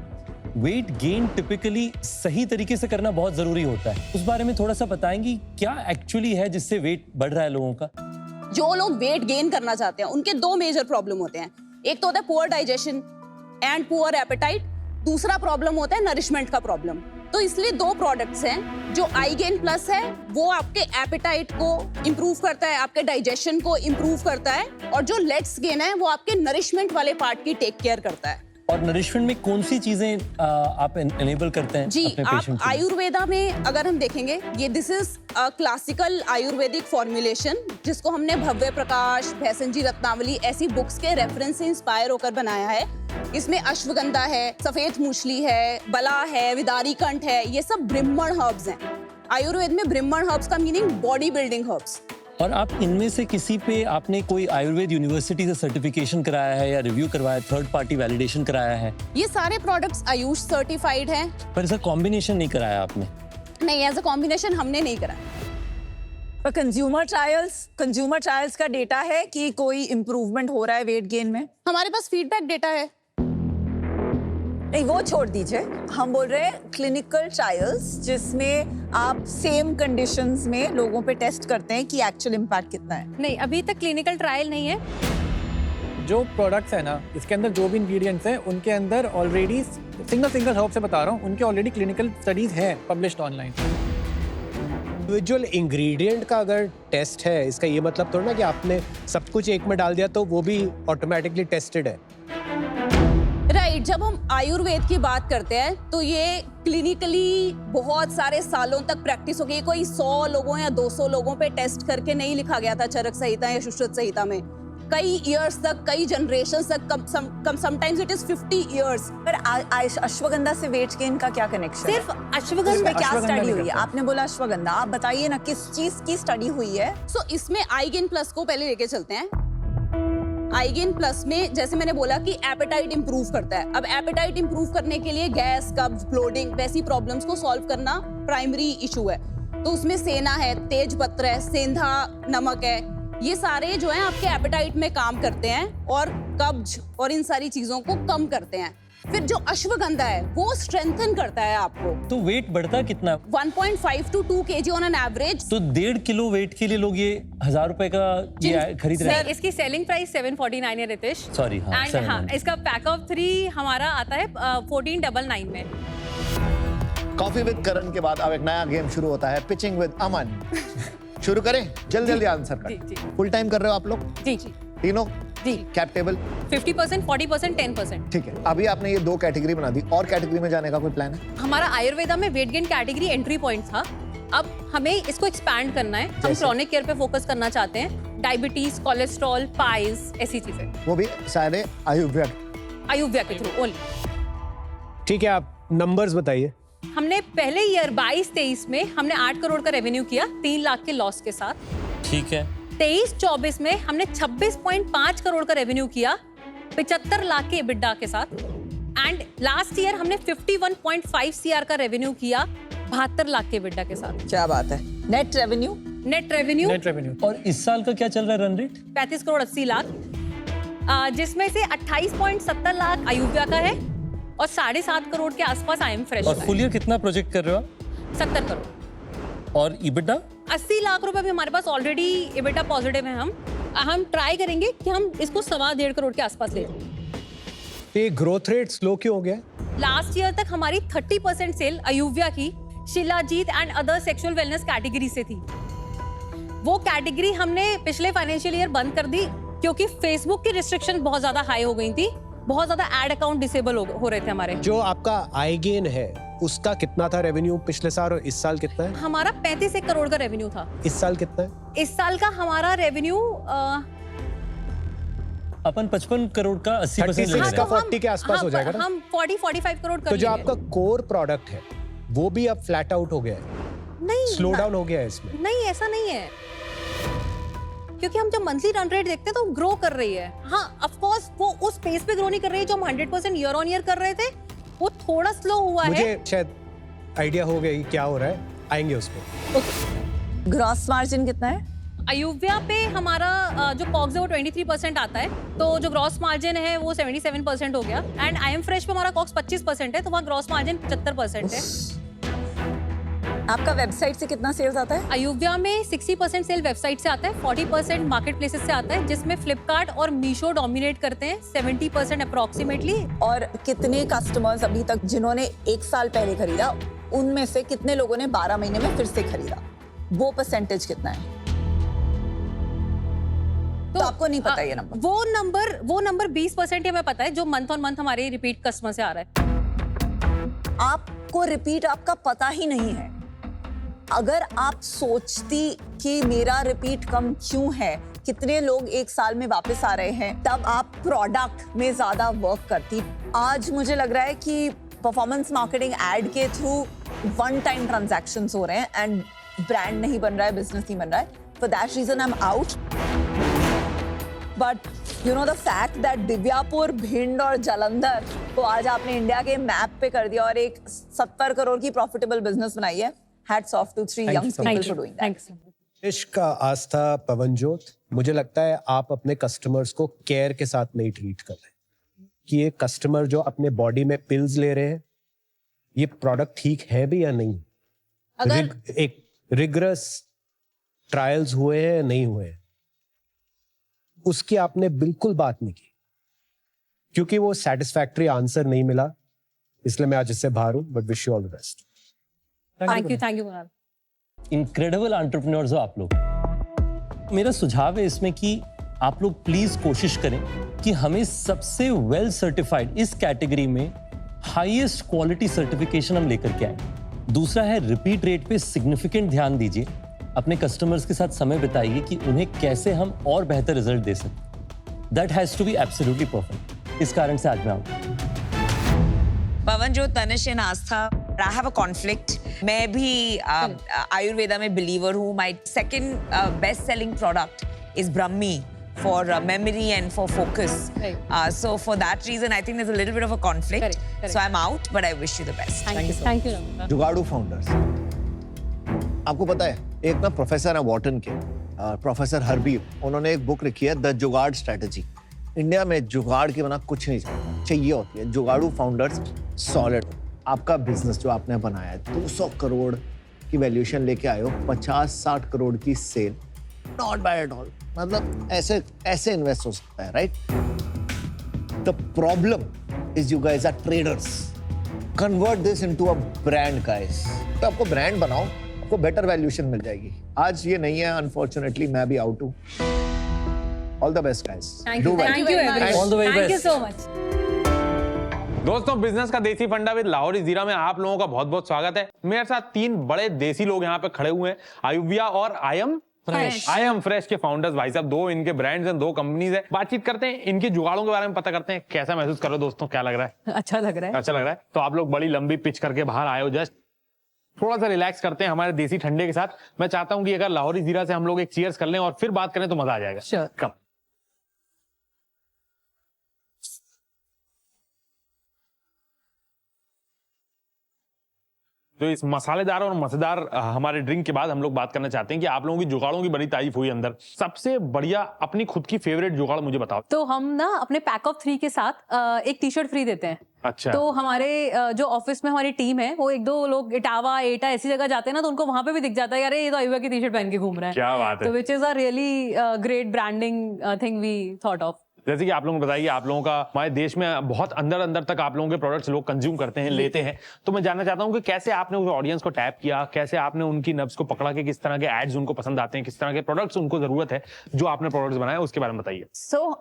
Speaker 7: वेट गेन टिपिकली सही तरीके से करना बहुत जरूरी होता है, उस बारे में थोड़ा सा बताएंगी क्या एक्चुअली है जिससे वेट बढ़ रहा है लोगों का?
Speaker 16: जो लोग वेट गेन करना चाहते हैं उनके दो मेजर प्रॉब्लम होते हैं। एक तो होता है poor digestion and poor appetite, दूसरा प्रॉब्लम होता है नरिशमेंट का प्रॉब्लम। तो इसलिए दो प्रोडक्ट्स हैं। जो आई गेन प्लस है वो आपके एपेटाइट को इंप्रूव करता है, आपके डाइजेशन को इंप्रूव करता है, और जो लेट्स गेन है वो आपके नरिशमेंट वाले पार्ट की टेक केयर करता है।
Speaker 7: और नरिशमेंट में कौन सी चीजें आप एनेबल करते हैं
Speaker 16: जी,
Speaker 7: अपने
Speaker 16: आप
Speaker 7: पेशेंट के लिए?
Speaker 16: आयुर्वेदा में अगर हम देखेंगे, ये this is classical Ayurvedic formulation जिसको हमने भव्य प्रकाश, भैसनजी रत्नावली ऐसी बुक्स के रेफरेंस से इंस्पायर होकर बनाया है। इसमें अश्वगंधा है, सफेद मूसली है, बला है, विदारी कंठ है, ये सब ब्रिह्मण हर्ब्स हैं। आयुर्वेद में ब्रिह्मण हर्ब्स का मीनिंग बॉडी बिल्डिंग हर्ब्स।
Speaker 7: और आप इनमें से किसी पे आपने कोई आयुर्वेद यूनिवर्सिटी से सर्टिफिकेशन कराया है या रिव्यू करवाया, थर्ड पार्टी वैलिडेशन कराया है?
Speaker 16: ये सारे प्रोडक्ट्स आयुष सर्टिफाइड हैं।
Speaker 7: पर ऐसा कॉम्बिनेशन नहीं कराया आपने?
Speaker 16: नहीं, एज अ कॉम्बिनेशन हमने नहीं कराया।
Speaker 2: पर कंज्यूमर ट्रायल्स का डेटा है कि कोई इम्प्रूवमेंट हो रहा है वेट गेन में?
Speaker 16: हमारे पास फीडबैक डेटा है।
Speaker 2: नहीं, वो छोड़ दीजिए, हम बोल रहे हैं क्लिनिकल ट्रायल्स जिसमें आप सेम कंडीशंस में लोगों पे टेस्ट करते हैं कि एक्चुअल इम्पैक्ट कितना है।
Speaker 15: नहीं, अभी तक क्लिनिकल ट्रायल नहीं है।
Speaker 14: जो प्रोडक्ट्स है ना, इसके अंदर जो भी इंग्रेडिएंट्स हैं उनके अंदर ऑलरेडी सिंगल हर्ब से बता रहा हूँ, उनके ऑलरेडी क्लिनिकल स्टडीज हैं पब्लिश्ड ऑनलाइन।
Speaker 6: इंडिविजुअल इंग्रेडिएंट का अगर टेस्ट है, इसका ये मतलब थोड़ा ना कि आपने सब कुछ एक में डाल दिया तो वो भी ऑटोमेटिकली टेस्टेड है।
Speaker 16: राइट, जब हम आयुर्वेद की बात करते हैं तो ये क्लिनिकली बहुत सारे सालों तक प्रैक्टिस हो गई। कोई 100 लोगों या 200 लोगों पे टेस्ट करके नहीं लिखा गया था चरक संहिता या सुश्रुत संहिता में। कई इयर्स तक, कई जनरेशंस तक, समटाइम्स इट इज 50 इयर्स।
Speaker 2: पर अश्वगंधा से वेट गेन का क्या कनेक्शन?
Speaker 15: सिर्फ अश्वगंधा
Speaker 2: में क्या स्टडी हुई है? आपने बोला अश्वगंधा, आप बताइए ना किस चीज की स्टडी हुई है?
Speaker 16: सो इसमें आई गेन प्लस को पहले लेके चलते हैं। आई गेन प्लस में जैसे मैंने बोला कि एपेटाइट इंप्रूव करता है। अब एपेटाइट इंप्रूव करने के लिए गैस, कब्ज, ब्लोटिंग वैसी प्रॉब्लम्स को सॉल्व करना प्राइमरी इशू है। तो उसमें सेना है, तेज पत्र है, सेंधा नमक है, ये सारे जो है आपके एपेटाइट में काम करते हैं और कब्ज और इन सारी चीजों को कम करते हैं। फिर जो अश्वगंधा है वो स्ट्रेंथन करता है आपको।
Speaker 7: तो वेट बढ़ता कितना?
Speaker 16: 1.5 to 2 kg on an average.
Speaker 7: तो 1.5 किलो वेट के लिए लोग ये 1000 रुपए का ये खरीद रहे हैं?
Speaker 15: इसकी सेलिंग प्राइस 749 है रितेश।
Speaker 7: सॉरी, हाँ,
Speaker 15: एंड हाँ, इसका पैक ऑफ 3 हमारा आता है 1499 में।
Speaker 3: कॉफी विद करण के बाद अब एक नया गेम शुरू होता है, पिचिंग विद अमन। शुरू करें? जल्दी आंसर कर। फुल टाइम कर रहे हो आप लोग?
Speaker 15: जी
Speaker 3: तीनों? जी। Cap table
Speaker 15: 50%, 40%, 10%।
Speaker 3: ठीक है, अभी आपने ये 2 कैटेगरी बना दी, और कैटेगरी में जाने का कोई प्लान है?
Speaker 15: हमारा आयुर्वेदा में weight gain category entry point था। अब हमें इसको एक्सपैंड करना है। हम क्रॉनिक केयर पे फोकस करना चाहते हैं। डायबिटीज, कोलेस्ट्रॉल, पाइल्स, ऐसी चीजें।
Speaker 3: वो भी शायद आयुर्वेद
Speaker 15: के थ्रू ओनली।
Speaker 6: ठीक है, आप नंबर्स बताइए।
Speaker 15: हमने पहले ईयर 22-23 में हमने 8 करोड़ का रेवेन्यू किया 3 लाख के लॉस के साथ।
Speaker 7: ठीक है।
Speaker 15: 23-24 में हमने 26.5 करोड़ का रेवेन्यू किया 75 लाख के EBITDA के साथ। एंड लास्ट ईयर हमने 51.5 CR का रेवेन्यू किया 72 लाख के EBITDA के साथ।
Speaker 2: क्या बात है। Net revenue.
Speaker 7: और इस साल का क्या चल रहा है रन रेट?
Speaker 15: 35 करोड़ 80 लाख, जिसमें से 28.70 लाख आयुर्वेदा का है और 7.5 करोड़ के आसपास आई एम फ्रेश।
Speaker 7: और फुल ईयर कितना प्रोजेक्ट कर रहे हो आप?
Speaker 15: 70 करोड़।
Speaker 7: और EBITDA?
Speaker 15: 80 लाख रुपए भी हमारे पास ऑलरेडी EBITDA पॉजिटिव है। हम ट्राई करेंगे कि हम इसको 1.25 करोड़ के आसपास ले जाएं।
Speaker 6: तो ये ग्रोथ रेट स्लो क्यों हो गया?
Speaker 15: लास्ट ईयर तक हमारी 30% सेल अयुव्या की shilajit and other sexual wellness category से थी। वो कैटेगरी हमने पिछले फाइनेंशियल ईयर बंद कर दी क्योंकि फेसबुक की रिस्ट्रिक्शन बहुत ज्यादा हाई हो गई थी, बहुत ज्यादा एड अकाउंट डिसेबल हो रहे थे हमारे।
Speaker 6: जो आपका आई गेन है उसका कितना था रेवेन्यू पिछले साल और इस साल कितना है?
Speaker 15: हमारा 35 करोड़ का रेवेन्यू था।
Speaker 6: इस साल कितना है?
Speaker 15: इस साल का हमारा रेवेन्यू
Speaker 7: अपन 55 करोड़ का 80% ले
Speaker 6: 36 का
Speaker 7: रहे हैं।
Speaker 6: 40 के आसपास हो जाएगा ना?
Speaker 15: हम 40-45 करोड़ कर
Speaker 6: तो जो
Speaker 15: लेंगे।
Speaker 6: आपका कोर प्रोडक्ट है वो भी अब फ्लैट आउट हो गया है,
Speaker 15: नहीं,
Speaker 6: स्लो डाउन हो गया है इसमें।
Speaker 15: नहीं, ऐसा नहीं है, क्योंकि हम जब मंथली रन रेट देखते हैं तो ग्रो कर रही है। हाँ, ऑफ कोर्स वो उस पेस पे ग्रो नहीं कर रही है जो हम 100% ईयर ऑन ईयर कर रहे थे, वो थोड़ा स्लो हुआ है।
Speaker 6: मुझे शायद आइडिया हो गया कि क्या हो रहा है, आएंगे उस पे।
Speaker 2: ग्रॉस मार्जिन कितना है?
Speaker 15: अयुव्या पे हमारा जो कॉग्स है वो 23% आता है, तो जो ग्रॉस मार्जिन है वो 77% हो गया। एंड आई एम फ्रेश पे हमारा कॉग्स 25% है, तो वहाँ ग्रॉस मार्जिन 75% है।
Speaker 2: आपका वेबसाइट से कितना सेल्स आता है?
Speaker 15: अयुव्या में 60% सेल वेबसाइट से आता है, 40% मार्केट प्लेसेस से आता है, जिसमें फ्लिपकार्ट और मीशो डोमिनेट करते हैं 70% अप्रोक्सीमेटली।
Speaker 2: और कितने कस्टमर्स अभी तक जिन्होंने 1 साल पहले खरीदा, उनमें से कितने लोगों ने 12 महीने में फिर से खरीदा? वो परसेंटेज कितना है? तो आपको नहीं पता ये नंबर?
Speaker 15: वो नंबर 20% ही हमें पता है, जो मंथ ऑन मंथ हमारे रिपीट कस्टमर से आ रहा है।
Speaker 2: आपको रिपीट आपका पता ही नहीं है। अगर आप सोचती कि मेरा रिपीट कम क्यों है, कितने लोग 1 साल में वापस आ रहे हैं, तब आप प्रोडक्ट में ज्यादा वर्क करती। आज मुझे लग रहा है कि परफॉर्मेंस मार्केटिंग एड के थ्रू वन टाइम ट्रांजैक्शंस हो रहे हैं एंड ब्रांड नहीं बन रहा है, बिजनेस नहीं बन रहा है। For that reason I am out. But you know the fact that Divyapur, Bhind और जालंधर को आज आपने इंडिया के मैप पे कर दिया और एक 70 करोड़ की प्रॉफिटेबल बिजनेस बनाई है। Hats off to 3 young people for doing that.
Speaker 6: इश्क, आस्था, पवनजोत, मुझे लगता है आप अपने कस्टमर्स को केयर के साथ नहीं ट्रीट कर रहे कि ये कस्टमर जो अपने बॉडी में पिल्स ले रहे हैं, ये प्रोडक्ट ठीक है भी या नहीं। एक रिगरस ट्रायल्स हुए हैं, नहीं हुए हैं, उसकी आपने बिल्कुल बात नहीं की, क्योंकि वो सेटिस्फैक्टरी आंसर नहीं मिला, इसलिए मैं आज इससे बाहर हूं। But wish you all the best.
Speaker 15: Thank you Kunal.
Speaker 7: Incredible entrepreneurs हो आप लोग। मेरा सुझाव है इसमें कि आप लोग प्लीज कोशिश करें कि हमें सबसे वेल सर्टिफाइड इस कैटेगरी में हाईएस्ट क्वालिटी सर्टिफिकेशन हम लेकर के आए। दूसरा है रिपीट रेट पे सिग्निफिकेंट ध्यान दीजिए, अपने कस्टमर्स के साथ समय बिताइए कि उन्हें कैसे हम और बेहतर रिजल्ट दे सकते। That has to be absolutely perfect. इस कारण से आज मैं आऊँ।
Speaker 8: Pavanjot, Tanishq and Aastha, I have a conflict. मैं भी आयुर्वेदा में बिलीवर हूँ. My second best selling product is Brahmi for memory and for focus. So for that reason, I think there's a little bit of a conflict. Correct. So I'm out, but I wish you the best.
Speaker 15: Thank you.
Speaker 3: जुगाड़ू founders, आपको पता है एक ना professor है Wharton के, professor Harbir, उन्होंने एक बुक लिखी है द जुगाड़ स्ट्रेटजी। इंडिया में जुगाड़ के बिना कुछ नहीं चाहिए होती है। जुगाड़ू फाउंडर्स सॉलिड। आपका बिजनेस जो आपने बनाया है 200 करोड़ की वैल्यूएशन लेके आए हो, 50-60 करोड़ की सेल, नॉट बैड एट ऑल। मतलब ऐसे इन्वेस्ट हो सकता है, right? The problem is you guys are traders. Convert this into a brand guys. तो आपको ब्रांड बनाओ, आपको बेटर वैल्यूएशन मिल जाएगी। आज ये नहीं है, अनफॉर्चुनेटली मैं भी आउट हूँ। All the best guys.
Speaker 15: Thank you so much.
Speaker 13: दोस्तों, बिजनेस का देसी फंडा विद लाहौरी जीरा में आप लोगों का बहुत बहुत स्वागत है। मेरे साथ 3 बड़े देसी लोग यहाँ पे खड़े हुए हैं, अयुव्या और आई एम फ्रेश के फाउंडर्स। भाई साहब, 2 इनके ब्रांड्स हैं, 2 कंपनीज हैं। बातचीत करते हैं, इनकी जुगाड़ों के बारे में पता करते हैं। कैसा महसूस कर रहे हो दोस्तों? क्या लग रहा है?
Speaker 15: अच्छा लग रहा है।
Speaker 13: तो आप लोग बड़ी लंबी पिच करके बाहर आए हो, जस्ट थोड़ा सा रिलैक्स करते हैं हमारे देसी ठंडे के साथ। मैं चाहता हूँ कि अगर लाहौरी जीरा से हम लोग एक चीयर्स कर लें और फिर बात करें तो मजा आ जाएगा।
Speaker 15: Sure.
Speaker 13: कम तो इस मसालेदार और मजेदार हमारे ड्रिंक के बाद हम लोग बात करना चाहते हैं कि आप लोगों की जुगाड़ों की बड़ी तारीफ हुई अंदर। सबसे बढ़िया अपनी खुद की फेवरेट जुगाड़ मुझे बताओ।
Speaker 15: तो हम ना अपने पैक ऑफ 3 के साथ एक टी शर्ट फ्री देते हैं।
Speaker 13: अच्छा।
Speaker 15: तो हमारे जो ऑफिस में हमारी टीम है, वो 1-2 लोग इटावा, एटा ऐसी जगह जाते हैं ना, तो उनको वहां पे भी दिख जाता है, अरे ये तो अयुव्या की टी शर्ट पहन के घूम रहा है।
Speaker 13: क्या बात है।
Speaker 15: तो which is a really great branding thing we thought of.
Speaker 13: जैसे कि आप लोगों को बताइए, आप लोगों का हमारे देश में बहुत अंदर अंदर तक आप लोगों के प्रोडक्ट्स लोग कंज्यूम करते हैं, लेते हैं। तो मैं जानना चाहता हूं कि कैसे आपने उस ऑडियंस को टैप किया, कैसे आपने उनकी नब्ज को पकड़ा कि किस तरह के एड्स उनको पसंद आते हैं, किस तरह के प्रोडक्ट्स उनको जरूरत है, जो आपने प्रोडक्ट्स बनाए उसके बारे में बताइए।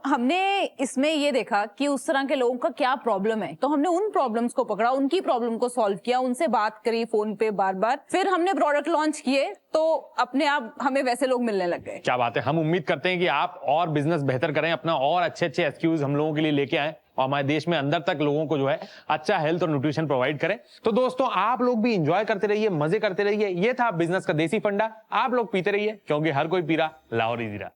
Speaker 16: हमने इसमें ये देखा कि उस तरह के लोगों का क्या प्रॉब्लम है, तो हमने उन प्रॉब्लम्स को पकड़ा, उनकी प्रॉब्लम को सॉल्व किया, उनसे बात करी फोन पे बार बार, फिर हमने प्रोडक्ट लॉन्च किए, तो अपने आप हमें वैसे लोग मिलने लग गए।
Speaker 13: क्या बात है। हम उम्मीद करते हैं कि आप और बिजनेस बेहतर करें, अपना और अच्छे अच्छे एसक्यूज हम लोगों के लिए लेके आए और हमारे देश में अंदर तक लोगों को जो है अच्छा हेल्थ और न्यूट्रिशन प्रोवाइड करें। तो दोस्तों, आप लोग भी एंजॉय करते रहिए, मजे करते रहिए। ये था बिजनेस का देसी फंडा। आप लोग पीते रहिए, क्योंकि हर कोई पी रहा लाहौरी जीरा।